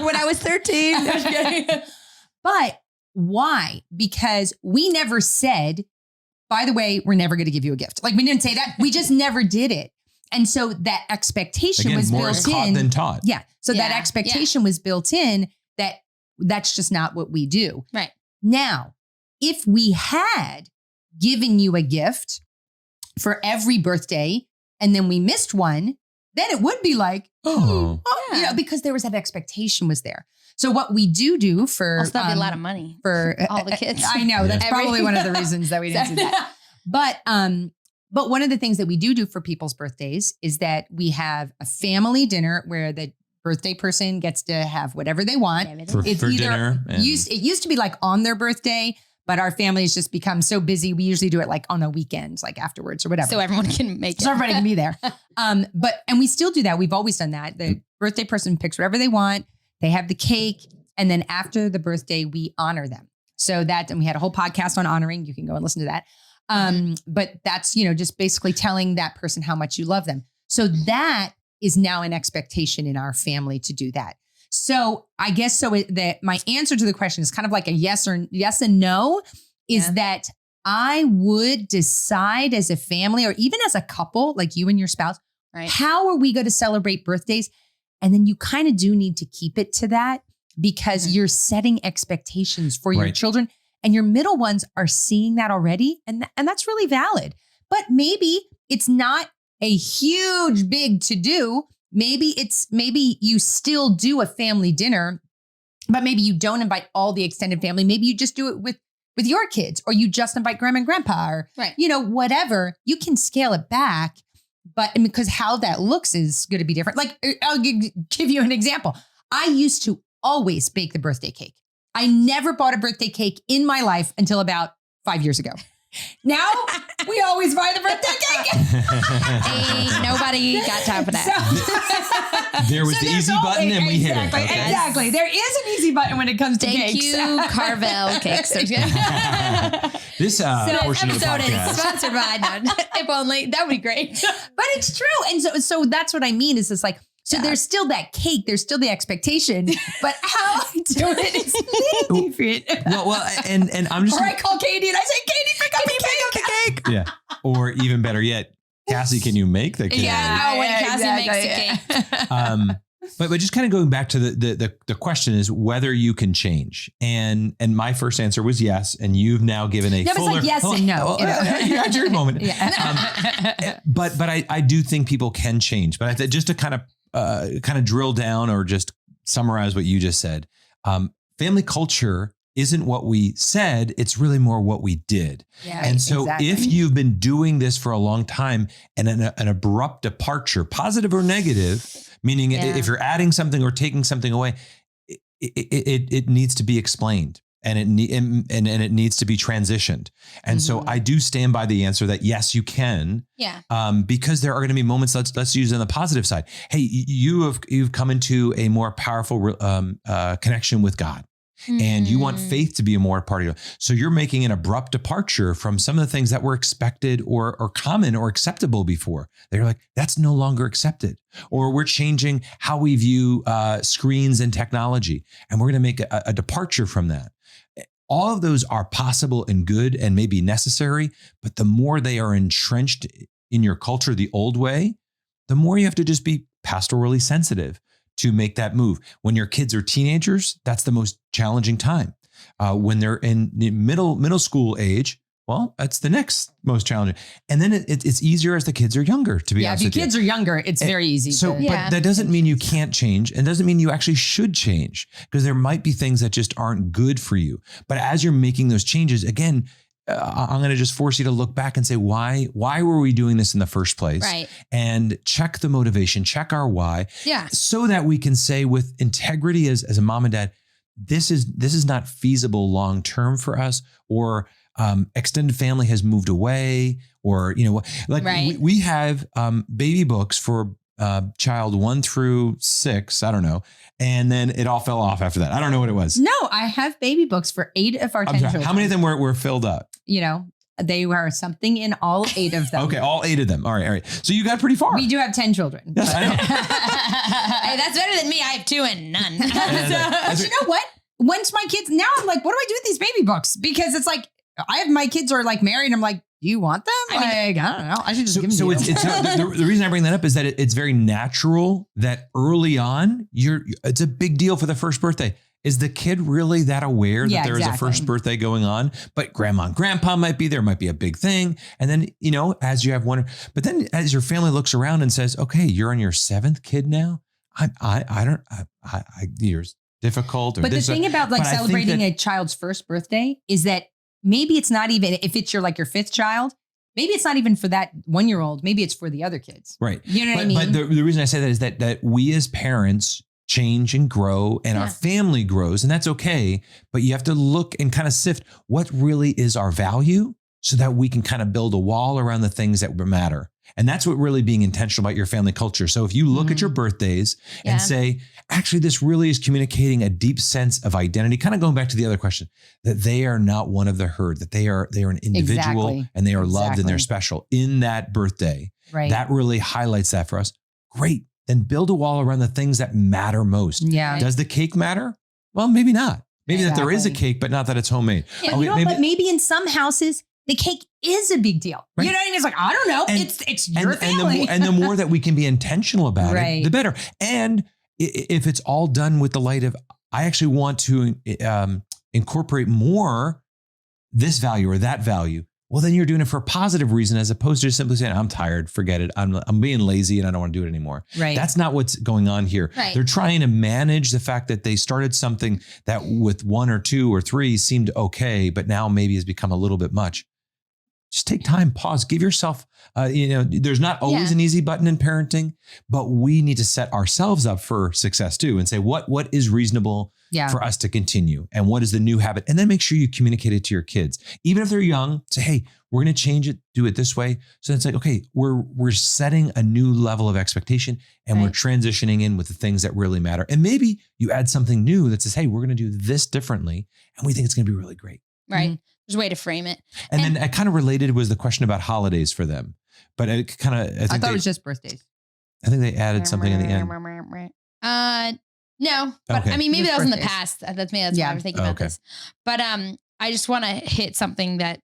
when I was 13. But why? Because we never said, by the way, we're never going to give you a gift. Like we didn't say that. We just never did it. And so that expectation was more built is caught in. than taught. Yeah. So that expectation was built in that that's just not what we do. Right. Now, if we had given you a gift for every birthday and then we missed one, then it would be like, because there was that expectation was there. So what we do for that'd be a lot of money for all the kids. I know that's probably one of the reasons that we didn't do that. But one of the things that we do for people's birthdays is that we have a family dinner where the birthday person gets to have whatever they want. For dinner. It used to be like on their birthday, but our families just become so busy. We usually do it like on a weekend, like afterwards or whatever. So everyone can make it. So everybody can be there. And we still do that. We've always done that. The birthday person picks whatever they want. They have the cake. And then after the birthday, we honor them. And we had a whole podcast on honoring. You can go and listen to that. But that's, just basically telling that person how much you love them. So that is now an expectation in our family to do that. So I guess my answer to the question is kind of like a yes and no is that I would decide as a family or even as a couple, like you and your spouse, how are we going to celebrate birthdays? And then you kind of do need to keep it to that because you're setting expectations for your children and your middle ones are seeing that already. And that's really valid. But maybe it's not a huge, big to do. Maybe you still do a family dinner, but maybe you don't invite all the extended family. Maybe you just do it with your kids or you just invite grandma and grandpa or, whatever. You can scale it back. But because how that looks is going to be different. Like I'll give you an example. I used to always bake the birthday cake. I never bought a birthday cake in my life until about 5 years ago. Now we always buy the birthday cake. Ain't nobody got time for that. There was the easy button and we hit it. Okay. Exactly. There is an easy button when it comes to cakes. Thank you, Carvel Cakes. This portion of the podcast is sponsored by if only. That would be great. But it's true. And so that's what I mean is it's like, so there's still that cake, there's still the expectation, but how I do it is different. Well, and I'm just. Or I call Katie and I say, Katie, pick up the cake. Yeah. Or even better yet, Cassie, can you make the cake? Yeah. When Cassie makes the cake. But just kind of going back to the question is whether you can change. And my first answer was yes. And you've now given a fuller. It's like yes and no. You had your moment. But I do think people can change. But just to kind of drill down or just summarize what you just said, family culture isn't what we said. It's really more what we did. Yeah, and so if you've been doing this for a long time and an abrupt departure, positive or negative, meaning if you're adding something or taking something away, it needs to be explained and it needs to be transitioned. And so I do stand by the answer that yes, you can. Yeah. Because there are going to be moments. Let's use it on the positive side. Hey, you've come into a more powerful connection with God. and you want faith to be a more part of your life. So you're making an abrupt departure from some of the things that were expected or common or acceptable before. They're like, that's no longer accepted. Or we're changing how we view screens and technology, and we're going to make a departure from that. All of those are possible and good and maybe necessary, but the more they are entrenched in your culture the old way, the more you have to just be pastorally sensitive to make that move. When your kids are teenagers, that's the most challenging time. When they're in middle school age, well, that's the next most challenging. And then it's easier as the kids are younger, to be honest with you. If your kids are younger, it's very easy. So, but that doesn't mean you can't change, and doesn't mean you actually should change, because there might be things that just aren't good for you. But as you're making those changes, again, I'm going to just force you to look back and say, why were we doing this in the first place? Right. And check the motivation, check our why. Yeah. So that we can say with integrity as a mom and dad, this is not feasible long-term for us, or extended family has moved away, or, we have baby books for child 1 through 6. I don't know. And then it all fell off after that. I don't know what it was. No, I have baby books for 8 of our 10 children. How many of them were filled up? They were something in all 8 of them. Okay, all 8 of them. All right. So you got pretty far. We do have 10 children. Yes, I know. Hey, that's better than me. I have 2 and none. But you know what? Once my kids, now I'm like, what do I do with these baby books? Because it's like, I have my kids are like married. I'm like, do you want them? I don't know. I should just give them to you. It's the reason I bring that up is that it's very natural that early on, it's a big deal for the first birthday. Is the kid really that aware that there is a first birthday going on? But grandma and grandpa might be there, might be a big thing. And then, as you have one, but then as your family looks around and says, okay, you're on your 7th kid now. You're difficult. Or but the thing about celebrating a child's first birthday is that maybe it's not even, if it's your 5th child, maybe it's not even for that 1-year-old. Maybe it's for the other kids. Right. You know what I mean? But the reason I say that is that we as parents change and grow, and our family grows, and that's okay. But you have to look and kind of sift what really is our value, so that we can kind of build a wall around the things that matter. And that's what really being intentional about your family culture. So if you look at your birthdays and say, actually, this really is communicating a deep sense of identity, kind of going back to the other question, that they are not one of the herd, that they are an individual and they are loved and they're special in that birthday. Right. That really highlights that for us. Great. Then build a wall around the things that matter most. Yeah. Does the cake matter? Well, maybe not. Maybe that there is a cake, but not that it's homemade. Yeah, but maybe in some houses, the cake is a big deal. Right. You know what I mean? It's like, I don't know. It's your family. And the more that we can be intentional about it, the better. And if it's all done with the light of, I actually want to incorporate more this value or that value, well, then you're doing it for a positive reason, as opposed to just simply saying, I'm tired, forget it. I'm being lazy and I don't want to do it anymore. Right. That's not what's going on here. Right. They're trying to manage the fact that they started something that with 1 or 2 or 3 seemed okay, but now maybe has become a little bit much. Just take time, pause, give yourself, there's not always an easy button in parenting, but we need to set ourselves up for success too, and say, what is reasonable for us to continue, and what is the new habit? And then make sure you communicate it to your kids. Even if they're young, say, hey, we're going to change it, do it this way. So it's like, okay, we're setting a new level of expectation, and we're transitioning in with the things that really matter. And maybe you add something new that says, hey, we're going to do this differently, and we think it's going to be really great. Right. Mm-hmm. There's a way to frame it. And then I kind of related was the question about holidays for them. But it kind of, I thought it was just birthdays. I think they added something in the end. No, but Okay. I mean, maybe Just that was in the birthdays. past. That's why I was thinking about this. But I just want to hit something that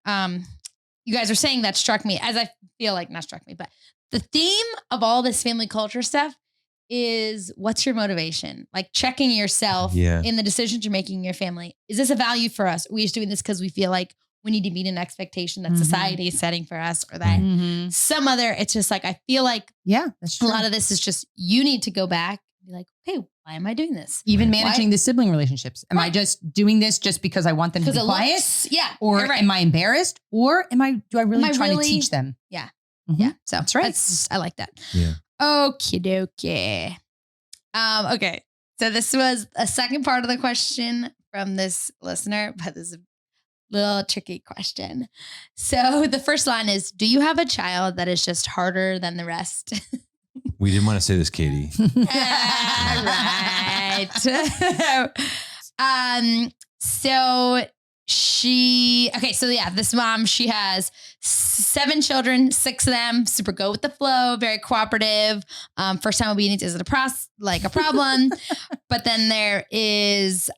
you guys are saying that struck me, as I feel like not struck me, but the theme of all this family culture stuff is, what's your motivation? Like checking yourself in the decisions you're making in your family. Is this a value for us? Are we just doing this because we feel like we need to meet an expectation that society is setting for us, or that some other, it's just like, I feel like that's true. a lot of this is just, you need to go back and be like, okay, why am I doing this? Even managing the sibling relationships. Am I just doing this just because I want them to be quiet? Or am I embarrassed? Or do I really try to teach them? Yeah. Mm-hmm. Yeah. So that's right. I like that. Yeah. Okie dokie. Okay. So this was a second part of the question from this listener, but this is a little tricky question. So the first line is, do you have a child that is just harder than the rest? We didn't want to say this, Katie. Right. This mom, she has 7 children, 6 of them, super go with the flow, very cooperative. First time obedience isn't a problem. But then there is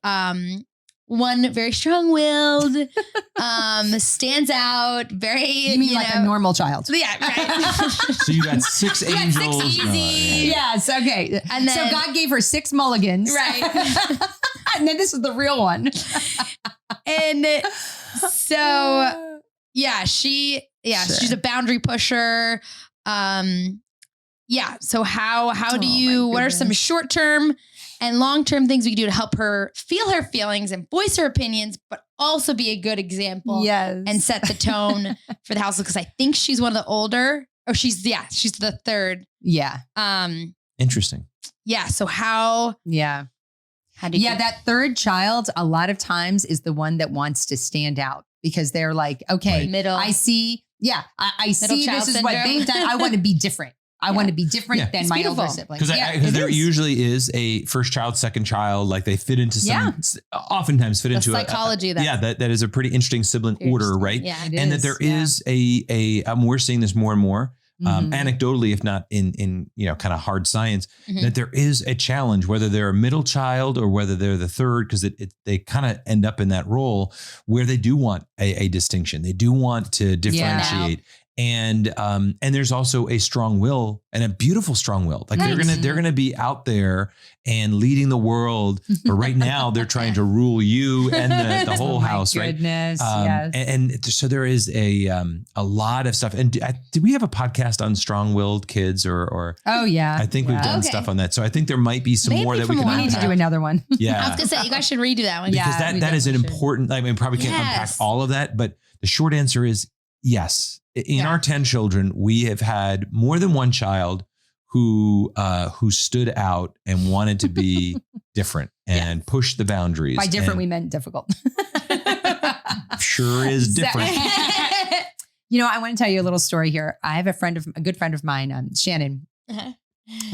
one very strong-willed, stands out, very, you mean like a normal child? Yeah, right. So you got 6 angels. 6 easy. Yes, okay. And then, so God gave her 6 mulligans. Right. And then this is the real one. And so, she's a boundary pusher. So how do you, what are some short-term and long-term things we can do to help her feel her feelings and voice her opinions, but also be a good example and set the tone for the household? Because I think she's one of the older, or she's the third. Yeah. Interesting. Yeah. So how do you that third child a lot of times is the one that wants to stand out because they're like, okay, middle. I see. Yeah. I see this is what they've done. I want to be different. I want to be different than my older siblings. Because there usually is a first child, second child, like they fit into oftentimes fit into psychology. That is a pretty interesting sibling order, right? Yeah, and that there is we're seeing this more and more. Anecdotally, if not in kind of hard science, that there is a challenge, whether they're a middle child or whether they're the third, because they kind of end up in that role where they do want a distinction. They do want to differentiate. And there's also a strong will and a beautiful strong will. Like they're gonna be out there and leading the world. But right now they're trying to rule you and the whole house, goodness, right? Yes. And so there is a lot of stuff. And did we have a podcast on strong-willed kids or? Oh yeah, I think we've done stuff on that. So I think there might be some more that we can. We need to do another one. Yeah, I was gonna say you guys should redo that one because that is an important. I mean, probably can't unpack all of that, but the short answer is yes. In our 10 children, we have had more than one child who stood out and wanted to be different and push the boundaries. By different, we meant difficult. Sure is different. I want to tell you a little story here. I have a good friend of mine, Shannon,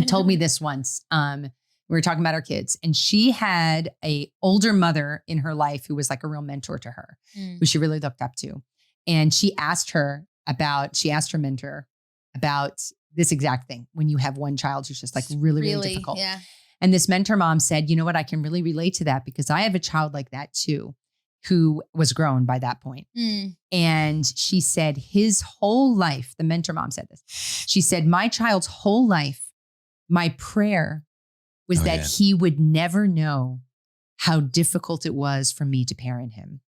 told me this once. We were talking about our kids, and she had a older mother in her life who was like a real mentor to her, who she really looked up to. And she asked her mentor about this exact thing. When you have one child who's just like really difficult. Yeah. And this mentor mom said, you know what? I can really relate to that because I have a child like that too, who was grown by that point. And she said his whole life, the mentor mom said this. She said, my child's whole life, my prayer was that he would never know how difficult it was for me to parent him.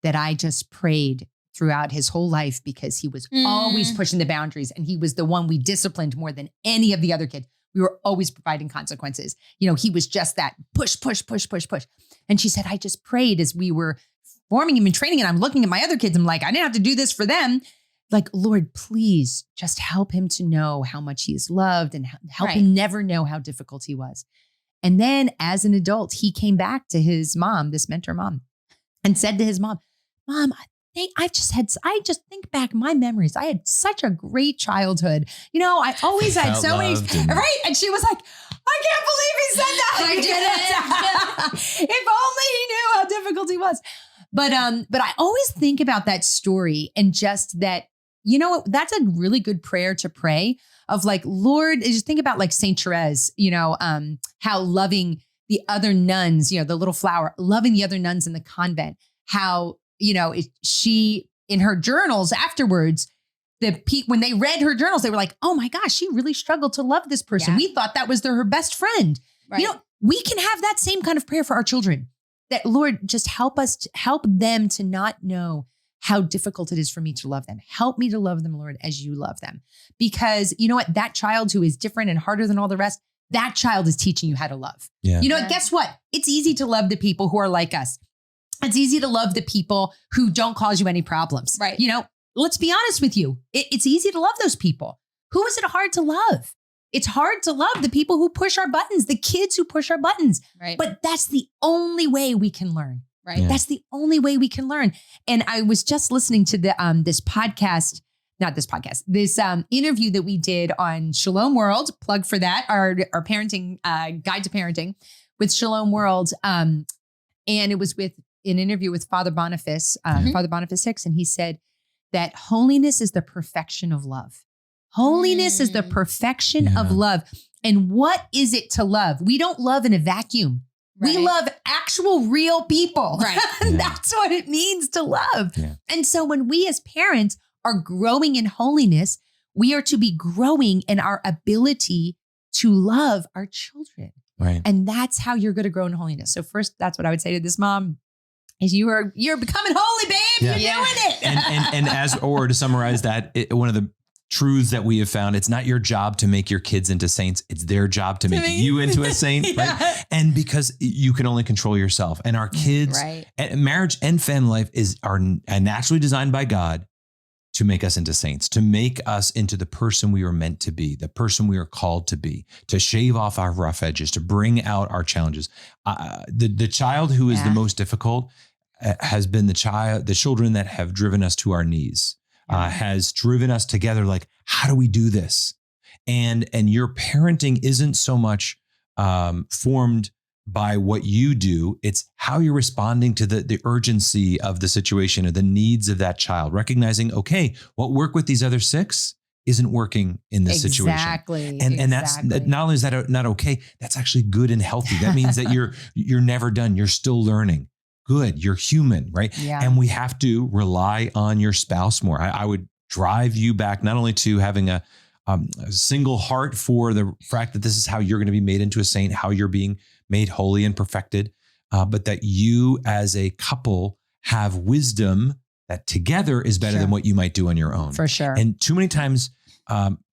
That I just prayed throughout his whole life because he was always pushing the boundaries and he was the one we disciplined more than any of the other kids. We were always providing consequences. He was just that push. And she said, I just prayed as we were forming him and training and I'm looking at my other kids. I'm like, I didn't have to do this for them. Like, Lord, please just help him to know how much he is loved and help him never know how difficult he was. And then as an adult, he came back to his mom, this mentor mom, and said to his mom, I just think back my memories. I had such a great childhood. I always had so many, right? And she was like, I can't believe he said that. If only he knew how difficult he was. But I always think about that story and just that, that's a really good prayer to pray of like, Lord, just think about like Saint Therese, how loving the other nuns, the little flower, loving the other nuns in the convent, how, she, in her journals afterwards, when they read her journals, they were like, oh my gosh, she really struggled to love this person. Yeah. We thought that was her best friend. Right. We can have that same kind of prayer for our children that Lord, just help them to not know how difficult it is for me to love them. Help me to love them, Lord, as you love them. Because you know what? That child who is different and harder than all the rest, that child is teaching you how to love. Yeah. Guess what? It's easy to love the people who are like us. It's easy to love the people who don't cause you any problems. Right. Let's be honest with you. It's easy to love those people. Who is it hard to love? It's hard to love the people who push our buttons, the kids who push our buttons. Right. But that's the only way we can learn. Right. Yeah. That's the only way we can learn. And I was just listening to this interview that we did on Shalom World, plug for that, our parenting guide to parenting with Shalom World. And it was with an interview with Father Boniface, Father Boniface Hicks. And he said that holiness is the perfection of love. Holiness is the perfection of love. And what is it to love? We don't love in a vacuum. Right. We love actual real people. Right. That's what it means to love. Yeah. And so when we as parents are growing in holiness, we are to be growing in our ability to love our children. Right. And that's how you're going to grow in holiness. So first, that's what I would say to this mom is you're becoming holy, babe. You're doing it. And to summarize that, one of the truths that we have found, it's not your job to make your kids into saints. It's their job to make you into a saint, right? And because you can only control yourself, and our kids, and marriage and family life are naturally designed by God to make us into saints, to make us into the person we were meant to be, the person we are called to be, to shave off our rough edges, to bring out our challenges. The child who is the most difficult has been the children that have driven us to our knees. Has driven us together. Like, how do we do this? And your parenting isn't so much formed by what you do. It's how you're responding to the urgency of the situation or the needs of that child, recognizing, okay, what worked with these other 6 isn't working in this situation. And that's not only is that not okay, that's actually good and healthy. That means that you're never done. You're still learning. Good. You're human, right? Yeah. And we have to rely on your spouse more. I would drive you back not only to having a single heart for the fact that this is how you're going to be made into a saint, how you're being made holy and perfected, but that you as a couple have wisdom that together is better than what you might do on your own. For sure. And too many times,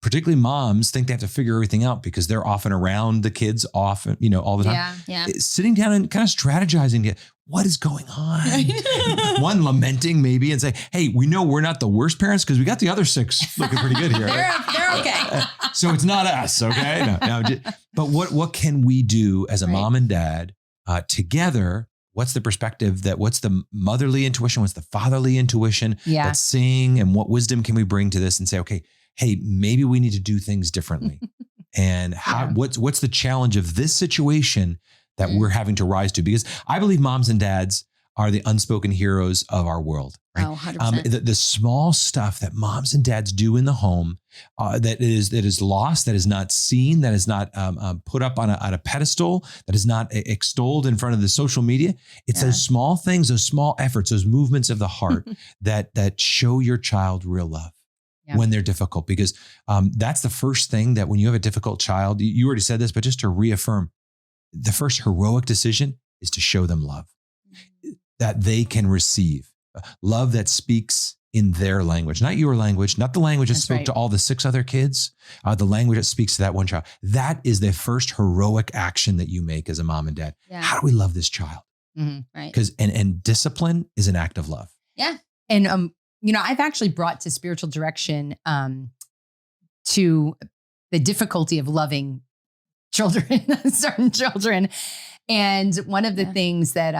particularly moms think they have to figure everything out because they're often around the kids often, all the time. Yeah. Sitting down and kind of strategizing, what is going on? One, lamenting maybe and say, hey, we know we're not the worst parents because we got the other 6 looking pretty good here. They're okay. So it's not us, okay? No, but what can we do as a mom and dad together? What's the perspective what's the motherly intuition? What's the fatherly intuition? Let's sing, and what wisdom can we bring to this and say, okay, hey, maybe we need to do things differently. And what's the challenge of this situation that we're having to rise to? Because I believe moms and dads are the unspoken heroes of our world. Right? Oh, 100%. The small stuff that moms and dads do in the home that is lost, that is not seen, that is not put up on a pedestal, that is not extolled in front of the social media. It's those small things, those small efforts, those movements of the heart that show your child real love. When they're difficult, because that's the first thing that when you have a difficult child, you already said this, but just to reaffirm, the first heroic decision is to show them love that they can receive, love that speaks in their language, not your language, not the language that spoke to all the 6 other kids, the language that speaks to that one child. That is the first heroic action that you make as a mom and dad. Yeah. How do we love this child? Mm-hmm. Right. Because and discipline is an act of love. Yeah. And I've actually brought to spiritual direction to the difficulty of loving children, certain children. And one of the things that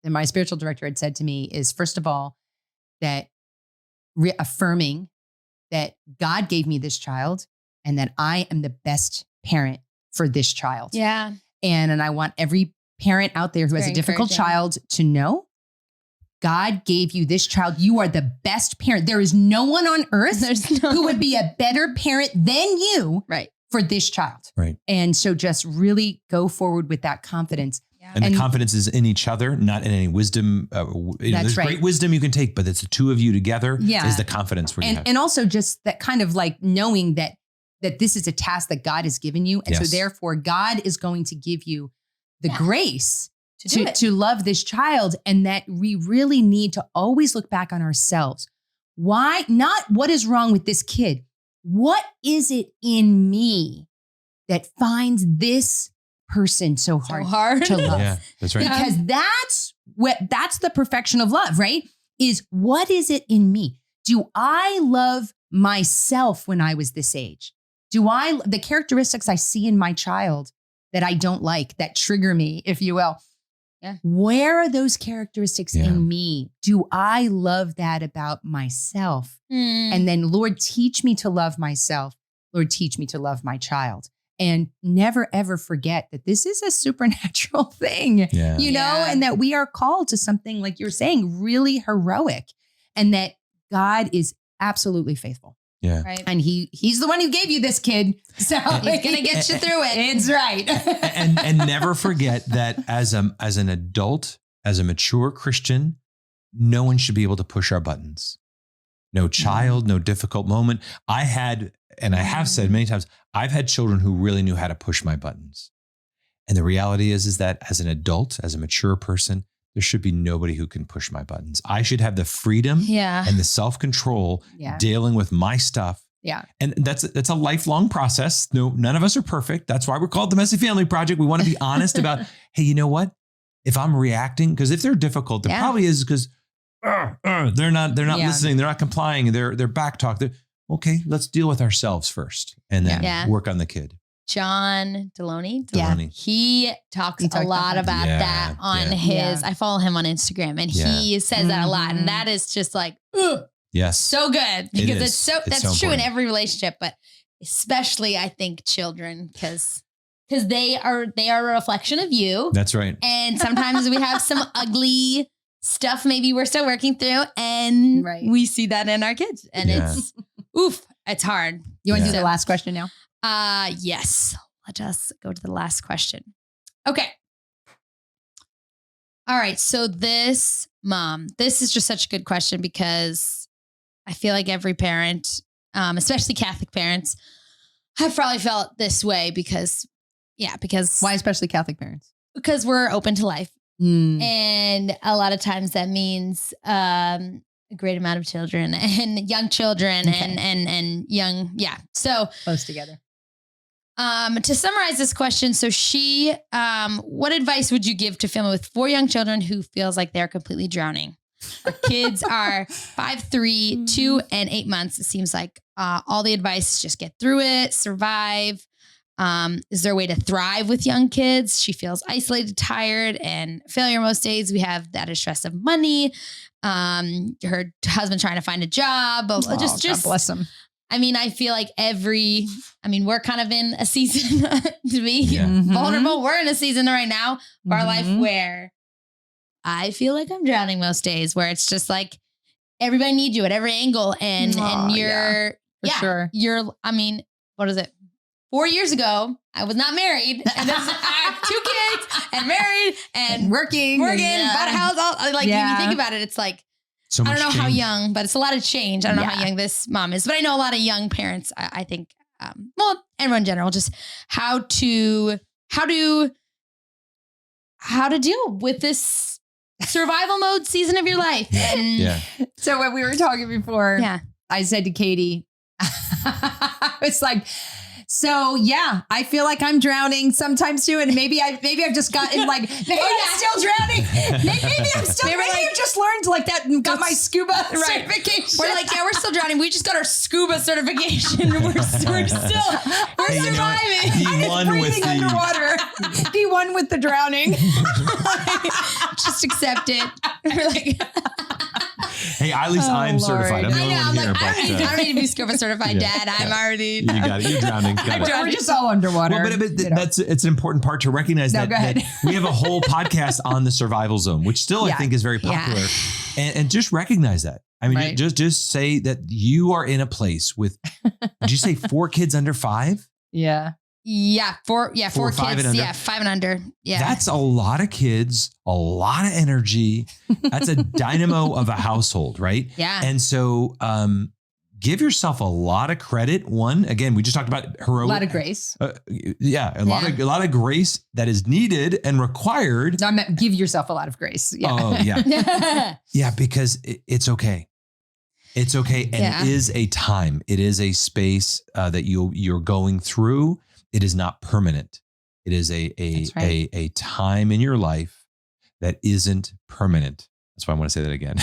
my spiritual director had said to me is, first of all, that reaffirming that God gave me this child and that I am the best parent for this child. Yeah. And I want every parent out there who has a difficult child to know God gave you this child. You are the best parent. There is no one on earth who would be a better parent than you for this child. Right. And so just really go forward with that confidence. Yeah. And the confidence is in each other, not in any wisdom. There's great wisdom you can take, but it's the 2 of you together is the confidence where you have. And also just that kind of like knowing that this is a task that God has given you. And so therefore God is going to give you the grace to love this child, and that we really need to always look back on ourselves. Why? Not what is wrong with this kid. What is it in me that finds this person so hard to love? Yeah, that's right. Because that's the perfection of love, right? Is what is it in me? Do I love myself when I was this age? The characteristics I see in my child that I don't like, that trigger me, if you will, where are those characteristics in me? Do I love that about myself? And then, Lord, teach me to love myself. Lord, teach me to love my child. and never, ever forget that this is a supernatural thing, you know, and that we are called to something, like you're saying, really heroic, and that God is absolutely faithful. Yeah. Right. And he's the one who gave you this kid. So he's going to get you through it. It's right. and never forget that as an adult, as a mature Christian, no one should be able to push our buttons. No child, no difficult moment. I have said many times, I've had children who really knew how to push my buttons. And the reality is that as an adult, as a mature person, there should be nobody who can push my buttons. I should have the freedom and the self-control dealing with my stuff. Yeah. And that's a lifelong process. No, none of us are perfect. That's why we're called the Messy Family Project. We want to be honest about, hey, you know what? If I'm reacting, because if they're difficult, there probably is because they're not listening, they're not complying, they're back talk. Okay, let's deal with ourselves first and then work on the kid. John Deloney. He talks a lot about that on his, I follow him on Instagram, and he says that a lot. And that is just like, yes, so good, because that's so true important in every relationship, but especially I think children, because they are a reflection of you. That's right. And sometimes we have some ugly stuff maybe we're still working through, and we see that in our kids, and it's hard. You want to do the last question now? Yes. Let us go to the last question. Okay. All right. So this is just such a good question, because I feel like every parent, especially Catholic parents, have probably felt this way because why especially Catholic parents? Because we're open to life. And a lot of times that means, a great amount of children and young children and young. Yeah. So close together. To summarize this question, so what advice would you give to a family with 4 young children who feels like they're completely drowning? Our kids are 5, 3, 2, and 8 months. It seems like all the advice is just get through it, survive. Is there a way to thrive with young kids? She feels isolated, tired, and failure most days. We have the added stress of money. Her husband trying to find a job. Just God bless him. I mean, I feel like we're kind of in a season to be vulnerable. We're in a season right now of our life where I feel like I'm drowning most days, where it's just like everybody needs you at every angle. And you're, what is it? 4 years ago, I was not married, and I have 2 kids and married and working, bought a house. If you think about it, it's like, so I don't know how young, but it's a lot of change. I don't know how young this mom is, but I know a lot of young parents. I think, everyone in general, just how to deal with this survival mode season of your life. So when we were talking before, I said to Katie, it's like, so I feel like I'm drowning sometimes too, and maybe I've just gotten like, maybe I'm still drowning. Maybe I'm still. Maybe I've just learned like that and got my scuba certification. We're like, we're still drowning. We just got our scuba certification. We're surviving. Be one with the underwater. Be one with the drowning. Just accept it. We're like. Hey, at least I'm certified. I'm the only one here. I don't need to be scuba certified, Dad. I'm already. You got it. You're drowning. We're just all underwater. Well, but it's an important part to recognize that we have a whole podcast on the survival zone, which still I think is very popular, and just recognize that. I mean, just say that you are in a place with. Did you say 4 kids under 5? Yeah. Yeah, 4 kids. 5 and under. Yeah. That's a lot of kids, a lot of energy. That's a dynamo of a household, right? Yeah. And so give yourself a lot of credit. One, again, we just talked about heroic. A lot of grace. A lot of grace that is needed and required. No, I meant give yourself a lot of grace. Yeah. Oh, yeah. Yeah, because it's okay. It's okay. And it is a time. It is a space that you're going through. It is not permanent. It is a time in your life that isn't permanent. That's why I want to say that again.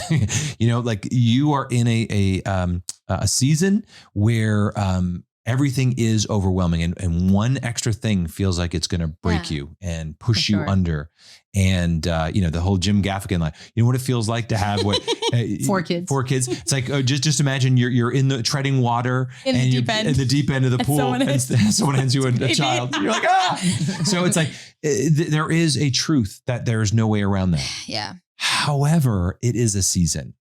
Like you are in a season where everything is overwhelming. And one extra thing feels like it's going to break you and push you under. And, the whole Jim Gaffigan line, you know what it feels like to have 4 kids. It's like, just imagine you're in the treading water in and the deep end. in the deep end of the pool and someone hands you a child. You're like, So it's like, there is a truth that there's no way around that. Yeah. However, it is a season.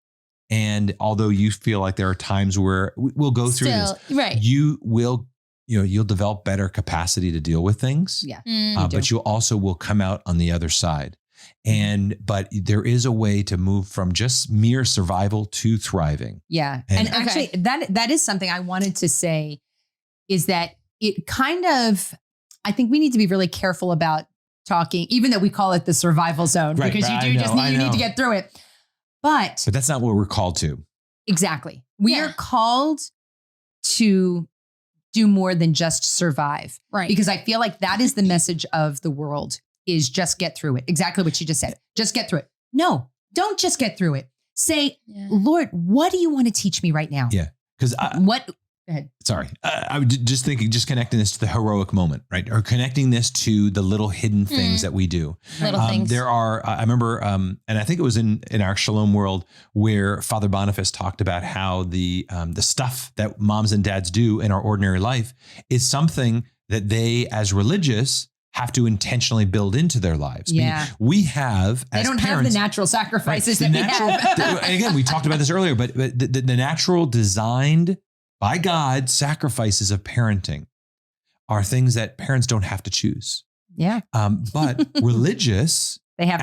And although you feel like there are times where we'll go through this, right. you will, you'll develop better capacity to deal with things. Yeah. But you also will come out on the other side. But there is a way to move from just mere survival to thriving. Yeah. And actually that is something I wanted to say, is that it kind of, I think we need to be really careful about talking, even though we call it the survival zone, because you need to get through it. But that's not what we're called to. Exactly. We are called to do more than just survive. Right. Because I feel like that is the message of the world, is just get through it. Exactly what you just said. Just get through it. No, don't just get through it. Say, Lord, what do you want to teach me right now? Yeah. Because Go ahead. Sorry. I was just thinking, just connecting this to the heroic moment, right? Or connecting this to the little hidden things that we do. Little things. There are, I remember, and I think it was in our Shalom world where Father Boniface talked about how the stuff that moms and dads do in our ordinary life is something that they, as religious, have to intentionally build into their lives. Yeah. We have, as they don't parents, have the natural sacrifices right, that we have. And again, we talked about this earlier, but the natural designed by God sacrifices of parenting are things that parents don't have to choose. Yeah. But religious they have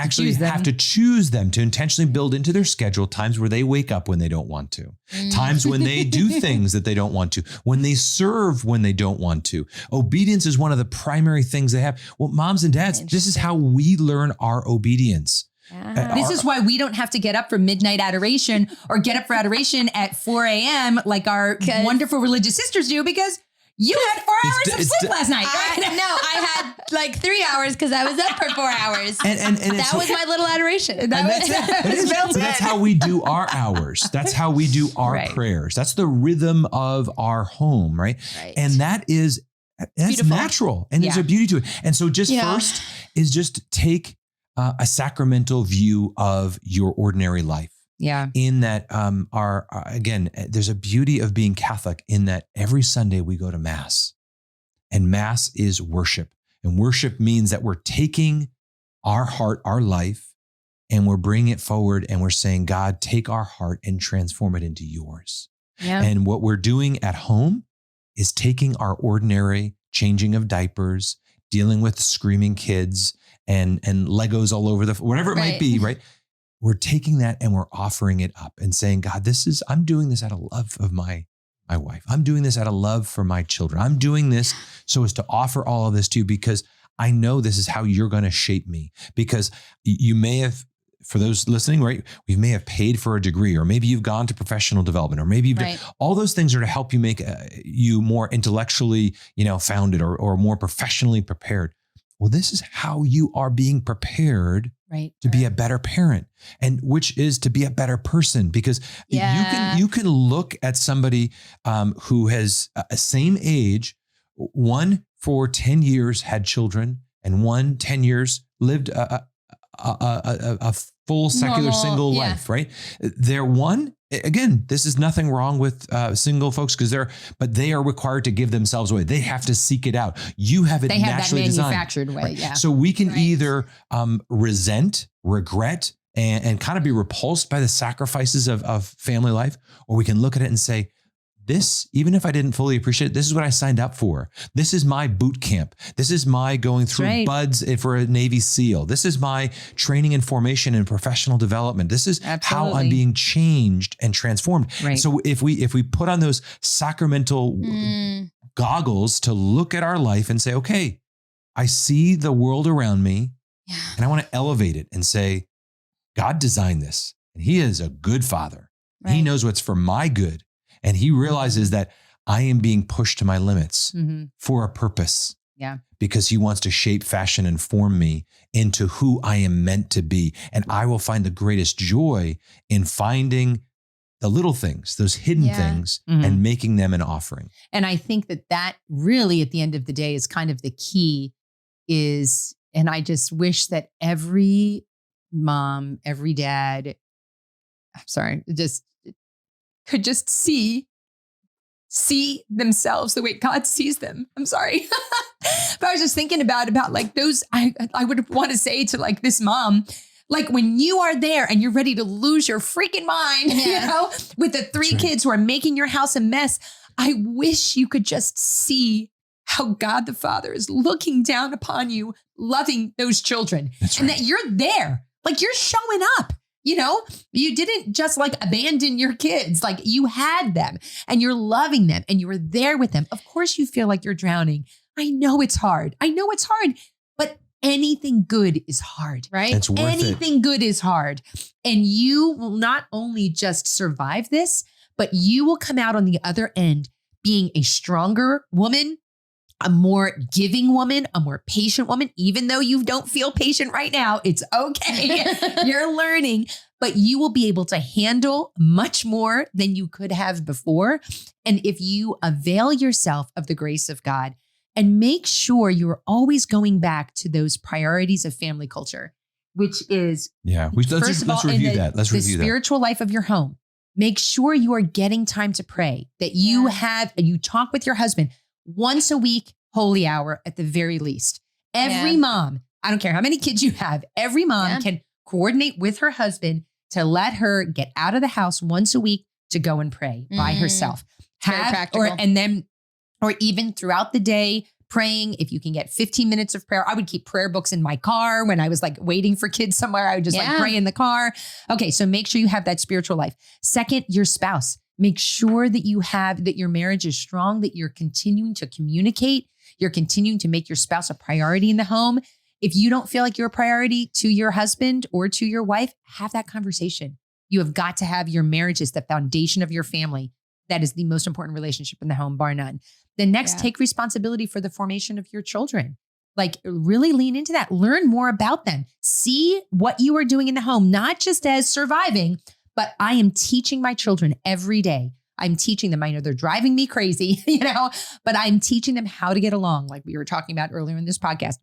to choose them to intentionally build into their schedule times where they wake up when they don't want to, times when they do things that they don't want to, when they serve when they don't want to. Obedience is one of the primary things they have. Well, moms and dads, this is how we learn our obedience. This is why we don't have to get up for midnight adoration or get up for adoration at 4 a.m. like our wonderful religious sisters do, because you had 4 hours of sleep last night. Right? I had like 3 hours because I was up for 4 hours. And that was my little adoration. That's how we do our hours. That's how we do our prayers. That's the rhythm of our home, right? And that's beautiful. Natural. And there's a beauty to it. And so first is just take a sacramental view of your ordinary life. Yeah. In that, again, there's a beauty of being Catholic in that every Sunday we go to Mass, and Mass is worship. And worship means that we're taking our heart, our life, and we're bringing it forward, and we're saying, God, take our heart and transform it into yours. Yeah. And what we're doing at home is taking our ordinary changing of diapers, dealing with screaming kids, and Legos all over whatever it might be, right? We're taking that and we're offering it up and saying, God, I'm doing this out of love of my wife. I'm doing this out of love for my children. I'm doing this so as to offer all of this to you, because I know this is how you're going to shape me. Because you may have, for those listening, right, we may have paid for a degree, or maybe you've gone to professional development, or maybe you've done, all those things are to help you make you more intellectually, founded or more professionally prepared. Well, this is how you are being prepared to be a better parent, and which is to be a better person, because you can look at somebody who has a same age, one for 10 years had children, and one 10 years lived a full secular single life, right? They're one. Again, this is nothing wrong with single folks, but they are required to give themselves away. They have to seek it out. You have it naturally designed. They have that manufactured way, yeah. So we can either resent, regret, and kind of be repulsed by the sacrifices of family life, or we can look at it and say, this, even if I didn't fully appreciate it, this is what I signed up for. This is my boot camp. This is my going through buds for a Navy SEAL. This is my training and formation and professional development. This is how I'm being changed and transformed. Right. So if we put on those sacramental goggles to look at our life and say, okay, I see the world around me, and I want to elevate it and say, God designed this, and he is a good father. Right. He knows what's for my good. And he realizes that I am being pushed to my limits for a purpose. Yeah. Because he wants to shape, fashion, and form me into who I am meant to be. And I will find the greatest joy in finding the little things, those hidden things, and making them an offering. And I think that really at the end of the day is kind of the key is, and I just wish that every mom, every dad, could just see themselves the way God sees them. I'm sorry. But I was just thinking about like those, I would want to say to like this mom, like when you are there and you're ready to lose your freaking mind, with the three kids who are making your house a mess. I wish you could just see how God the Father is looking down upon you, loving those children. And that you're there, like you're showing up. You didn't just like abandon your kids. Like you had them and you're loving them and you were there with them. Of course you feel like you're drowning. I know it's hard. But anything good is hard, right? It's worth anything good is hard. And you will not only just survive this, but you will come out on the other end being a stronger woman, a more giving woman, a more patient woman. Even though you don't feel patient right now, it's okay. You're learning, but you will be able to handle much more than you could have before. And if you avail yourself of the grace of God and make sure you're always going back to those priorities of family culture, which is, let's review that. Let's review the spiritual life of your home. Make sure you are getting time to pray, that you have, and you talk with your husband once a week, holy hour at the very least. Every mom, I don't care how many kids you have, every mom can coordinate with her husband to let her get out of the house once a week to go and pray by herself. Very practical. Or even throughout the day, praying. If you can get 15 minutes of prayer, I would keep prayer books in my car when I was like waiting for kids somewhere. I would just like pray in the car. Okay. So make sure you have that spiritual life. Second, your spouse. Make sure that that your marriage is strong, that you're continuing to communicate. You're continuing to make your spouse a priority in the home. If you don't feel like you're a priority to your husband or to your wife, have that conversation. You have got to have your marriage as the foundation of your family. That is the most important relationship in the home, bar none. Then next, take responsibility for the formation of your children. Like really lean into that. Learn more about them. See what you are doing in the home, not just as surviving, but I am teaching my children every day. I'm teaching them. I know they're driving me crazy, but I'm teaching them how to get along. Like we were talking about earlier in this podcast.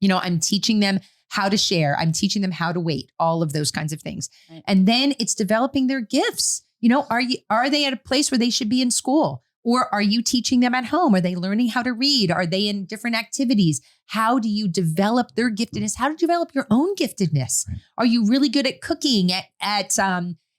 I'm teaching them how to share. I'm teaching them how to wait, all of those kinds of things. Right. And then it's developing their gifts. Are they at a place where they should be in school? Or are you teaching them at home? Are they learning how to read? Are they in different activities? How do you develop their giftedness? How to develop your own giftedness? Right. Are you really good at cooking, at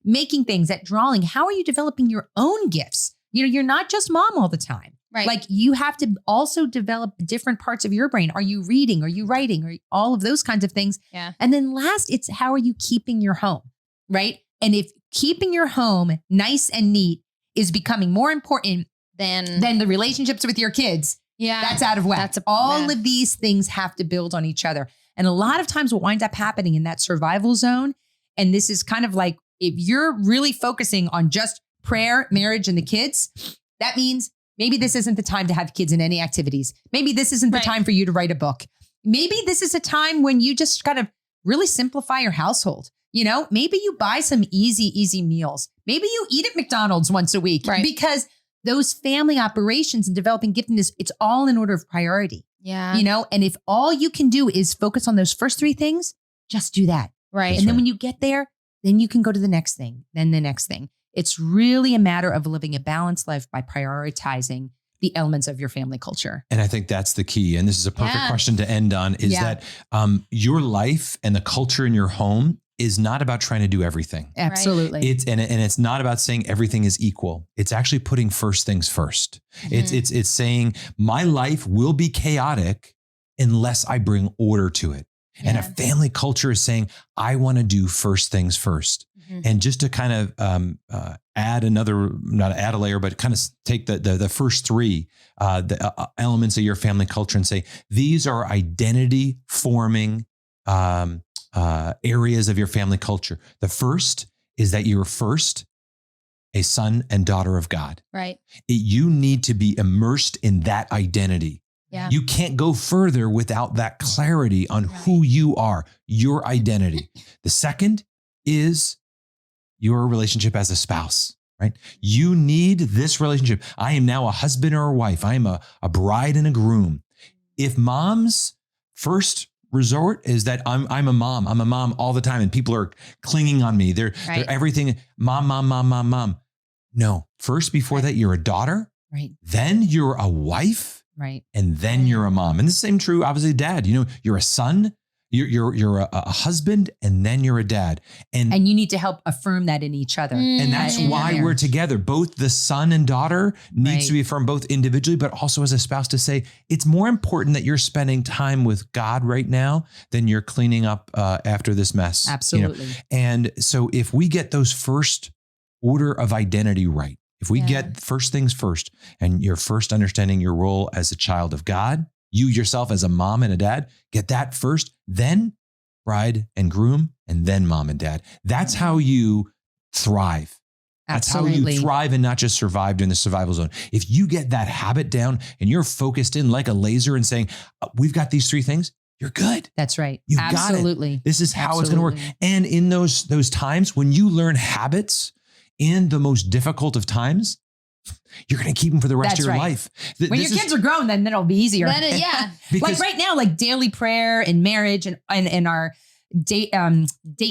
making things, at drawing? How are you developing your own gifts? You're not just mom all the time. Right. Like you have to also develop different parts of your brain. Are you reading? Are you writing? Or all of those kinds of things? Yeah. And then last, it's how are you keeping your home? Right. And if keeping your home nice and neat is becoming more important than the relationships with your kids, that's out of whack. All of these things have to build on each other. And a lot of times what winds up happening in that survival zone, and this is kind of like, if you're really focusing on just prayer, marriage, and the kids, that means maybe this isn't the time to have kids in any activities. Maybe this isn't the time for you to write a book. Maybe this is a time when you just got to really simplify your household. Maybe you buy some easy meals. Maybe you eat at McDonald's once a week because those family operations and developing giftedness, it's all in order of priority. Yeah. And if all you can do is focus on those first three things, just do that. Right. And then when you get there, then you can go to the next thing, then the next thing. It's really a matter of living a balanced life by prioritizing the elements of your family culture. And I think that's the key. And this is a perfect question to end on, is that your life and the culture in your home is not about trying to do everything. Absolutely. Right. It's not about saying everything is equal. It's actually putting first things first. Mm-hmm. It's saying my life will be chaotic unless I bring order to it. Yeah. And a family culture is saying, I want to do first things first. Mm-hmm. And just to kind of add another, not add a layer, but kind of take the first three elements of your family culture and say, these are identity forming areas of your family culture. The first is that you're first a son and daughter of God. Right. You need to be immersed in that identity. Yeah. You can't go further without that clarity on who you are, your identity. The second is your relationship as a spouse, right? You need this relationship. I am now a husband or a wife. I am a bride and a groom. If mom's first resort is that I'm a mom. I'm a mom all the time and people are clinging on me. They're everything. Mom. No, first before that, you're a daughter. Right. Then you're a wife. Right. And then you're a mom. And the same true, obviously, dad. You know, you're a son, you're a husband, and then you're a dad. And you need to help affirm that in each other. And that's why we're together. Both the son and daughter needs to be affirmed both individually, but also as a spouse to say, it's more important that you're spending time with God right now than you're cleaning up after this mess. Absolutely. You know? And so if we get those first order of identity right, if we get first things first, and you're first understanding your role as a child of God, you yourself as a mom and a dad, get that first, then bride and groom, and then mom and dad. That's how you thrive. That's how you thrive and not just survive during the survival zone. If you get that habit down and you're focused in like a laser and saying, we've got these three things, you're good. That's right. You've got it. This is how it's going to work. And in those times when you learn habits in the most difficult of times, you're going to keep them for the rest of your life. When your kids are grown, then it'll be easier. Because, like right now, like daily prayer and marriage and our date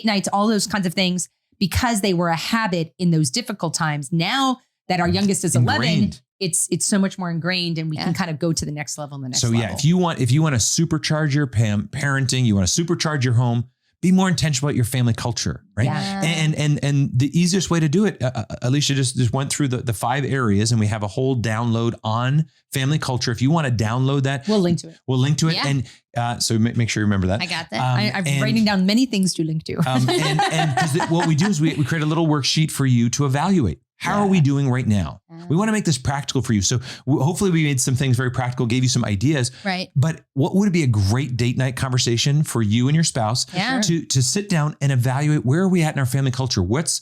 nights, all those kinds of things, because they were a habit in those difficult times. Now that our youngest is 11, it's so much more ingrained, and we can kind of go to the next level and the next level. So if you want to supercharge your parenting, you want to supercharge your home, be more intentional about your family culture, right? Yeah. And the easiest way to do it, Alicia just went through the 5 areas, and we have a whole download on family culture. If you want to download that, we'll link to it. Yeah. And so make sure you remember that. I got that. I'm writing down many things to link to. And because what we do is we create a little worksheet for you to evaluate. How are we doing right now? We want to make this practical for you. So hopefully we made some things very practical, gave you some ideas. Right. But what would be a great date night conversation for you and your spouse to sit down and evaluate where are we at in our family culture? What's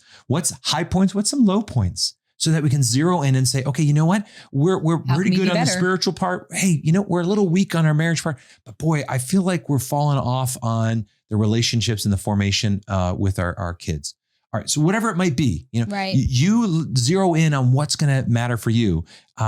high points? What's some low points? So that we can zero in and say, okay, you know what? We're pretty good on the spiritual part. Hey, we're a little weak on our marriage part, but boy, I feel like we're falling off on the relationships and the formation with our kids. All right. So whatever it might be, you zero in on what's going to matter for you,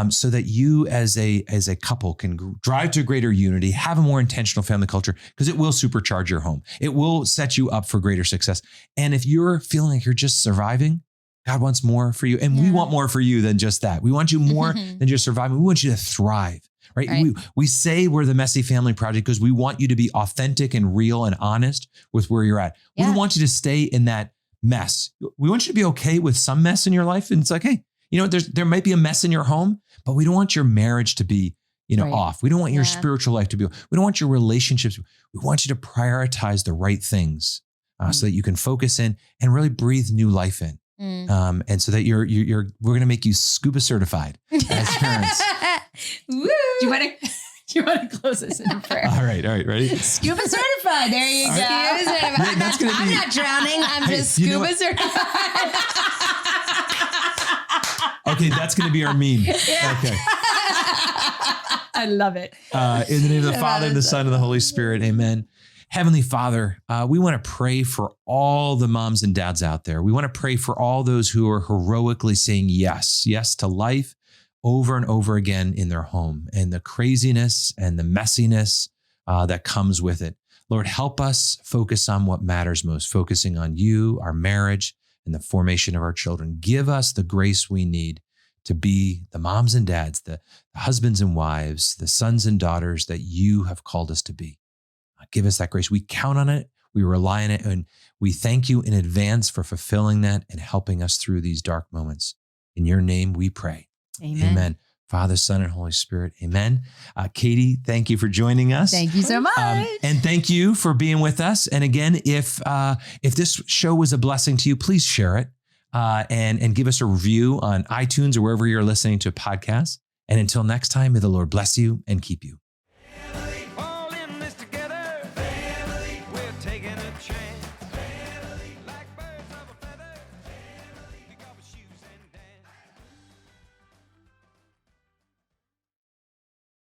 so that you as a couple can drive to greater unity, have a more intentional family culture, because it will supercharge your home. It will set you up for greater success. And if you're feeling like you're just surviving, God wants more for you. And we want more for you than just that. We want you more than just surviving. We want you to thrive. Right. We say we're the Messy Family Project because we want you to be authentic and real and honest with where you're at. We don't want you to stay in that mess. We want you to be okay with some mess in your life. And it's like, hey, there might be a mess in your home, but we don't want your marriage to be, off. We don't want your spiritual life to be, we don't want your relationships. We want you to prioritize the right things so that you can focus in and really breathe new life in. And so that we're going to make you scuba certified as parents. Woo! Do you want to close us in a prayer? All right. Ready? Scuba certified. There you go. I'm not drowning. I'm just scuba certified. Okay, that's going to be our meme. Yeah. Okay. I love it. In the name of the Father, and the Son, and the Holy Spirit. Amen. Heavenly Father, we want to pray for all the moms and dads out there. We want to pray for all those who are heroically saying yes to life over and over again in their home, and the craziness and the messiness that comes with it. Lord, help us focus on what matters most, focusing on you, our marriage, and the formation of our children. Give us the grace we need to be the moms and dads, the husbands and wives, the sons and daughters that you have called us to be. Give us that grace. We count on it. We rely on it. And we thank you in advance for fulfilling that and helping us through these dark moments. In your name we pray. Amen. Father, Son, and Holy Spirit. Amen. Katie, thank you for joining us. Thank you so much. And thank you for being with us. And again, if this show was a blessing to you, please share it and give us a review on iTunes or wherever you're listening to podcasts. And until next time, may the Lord bless you and keep you.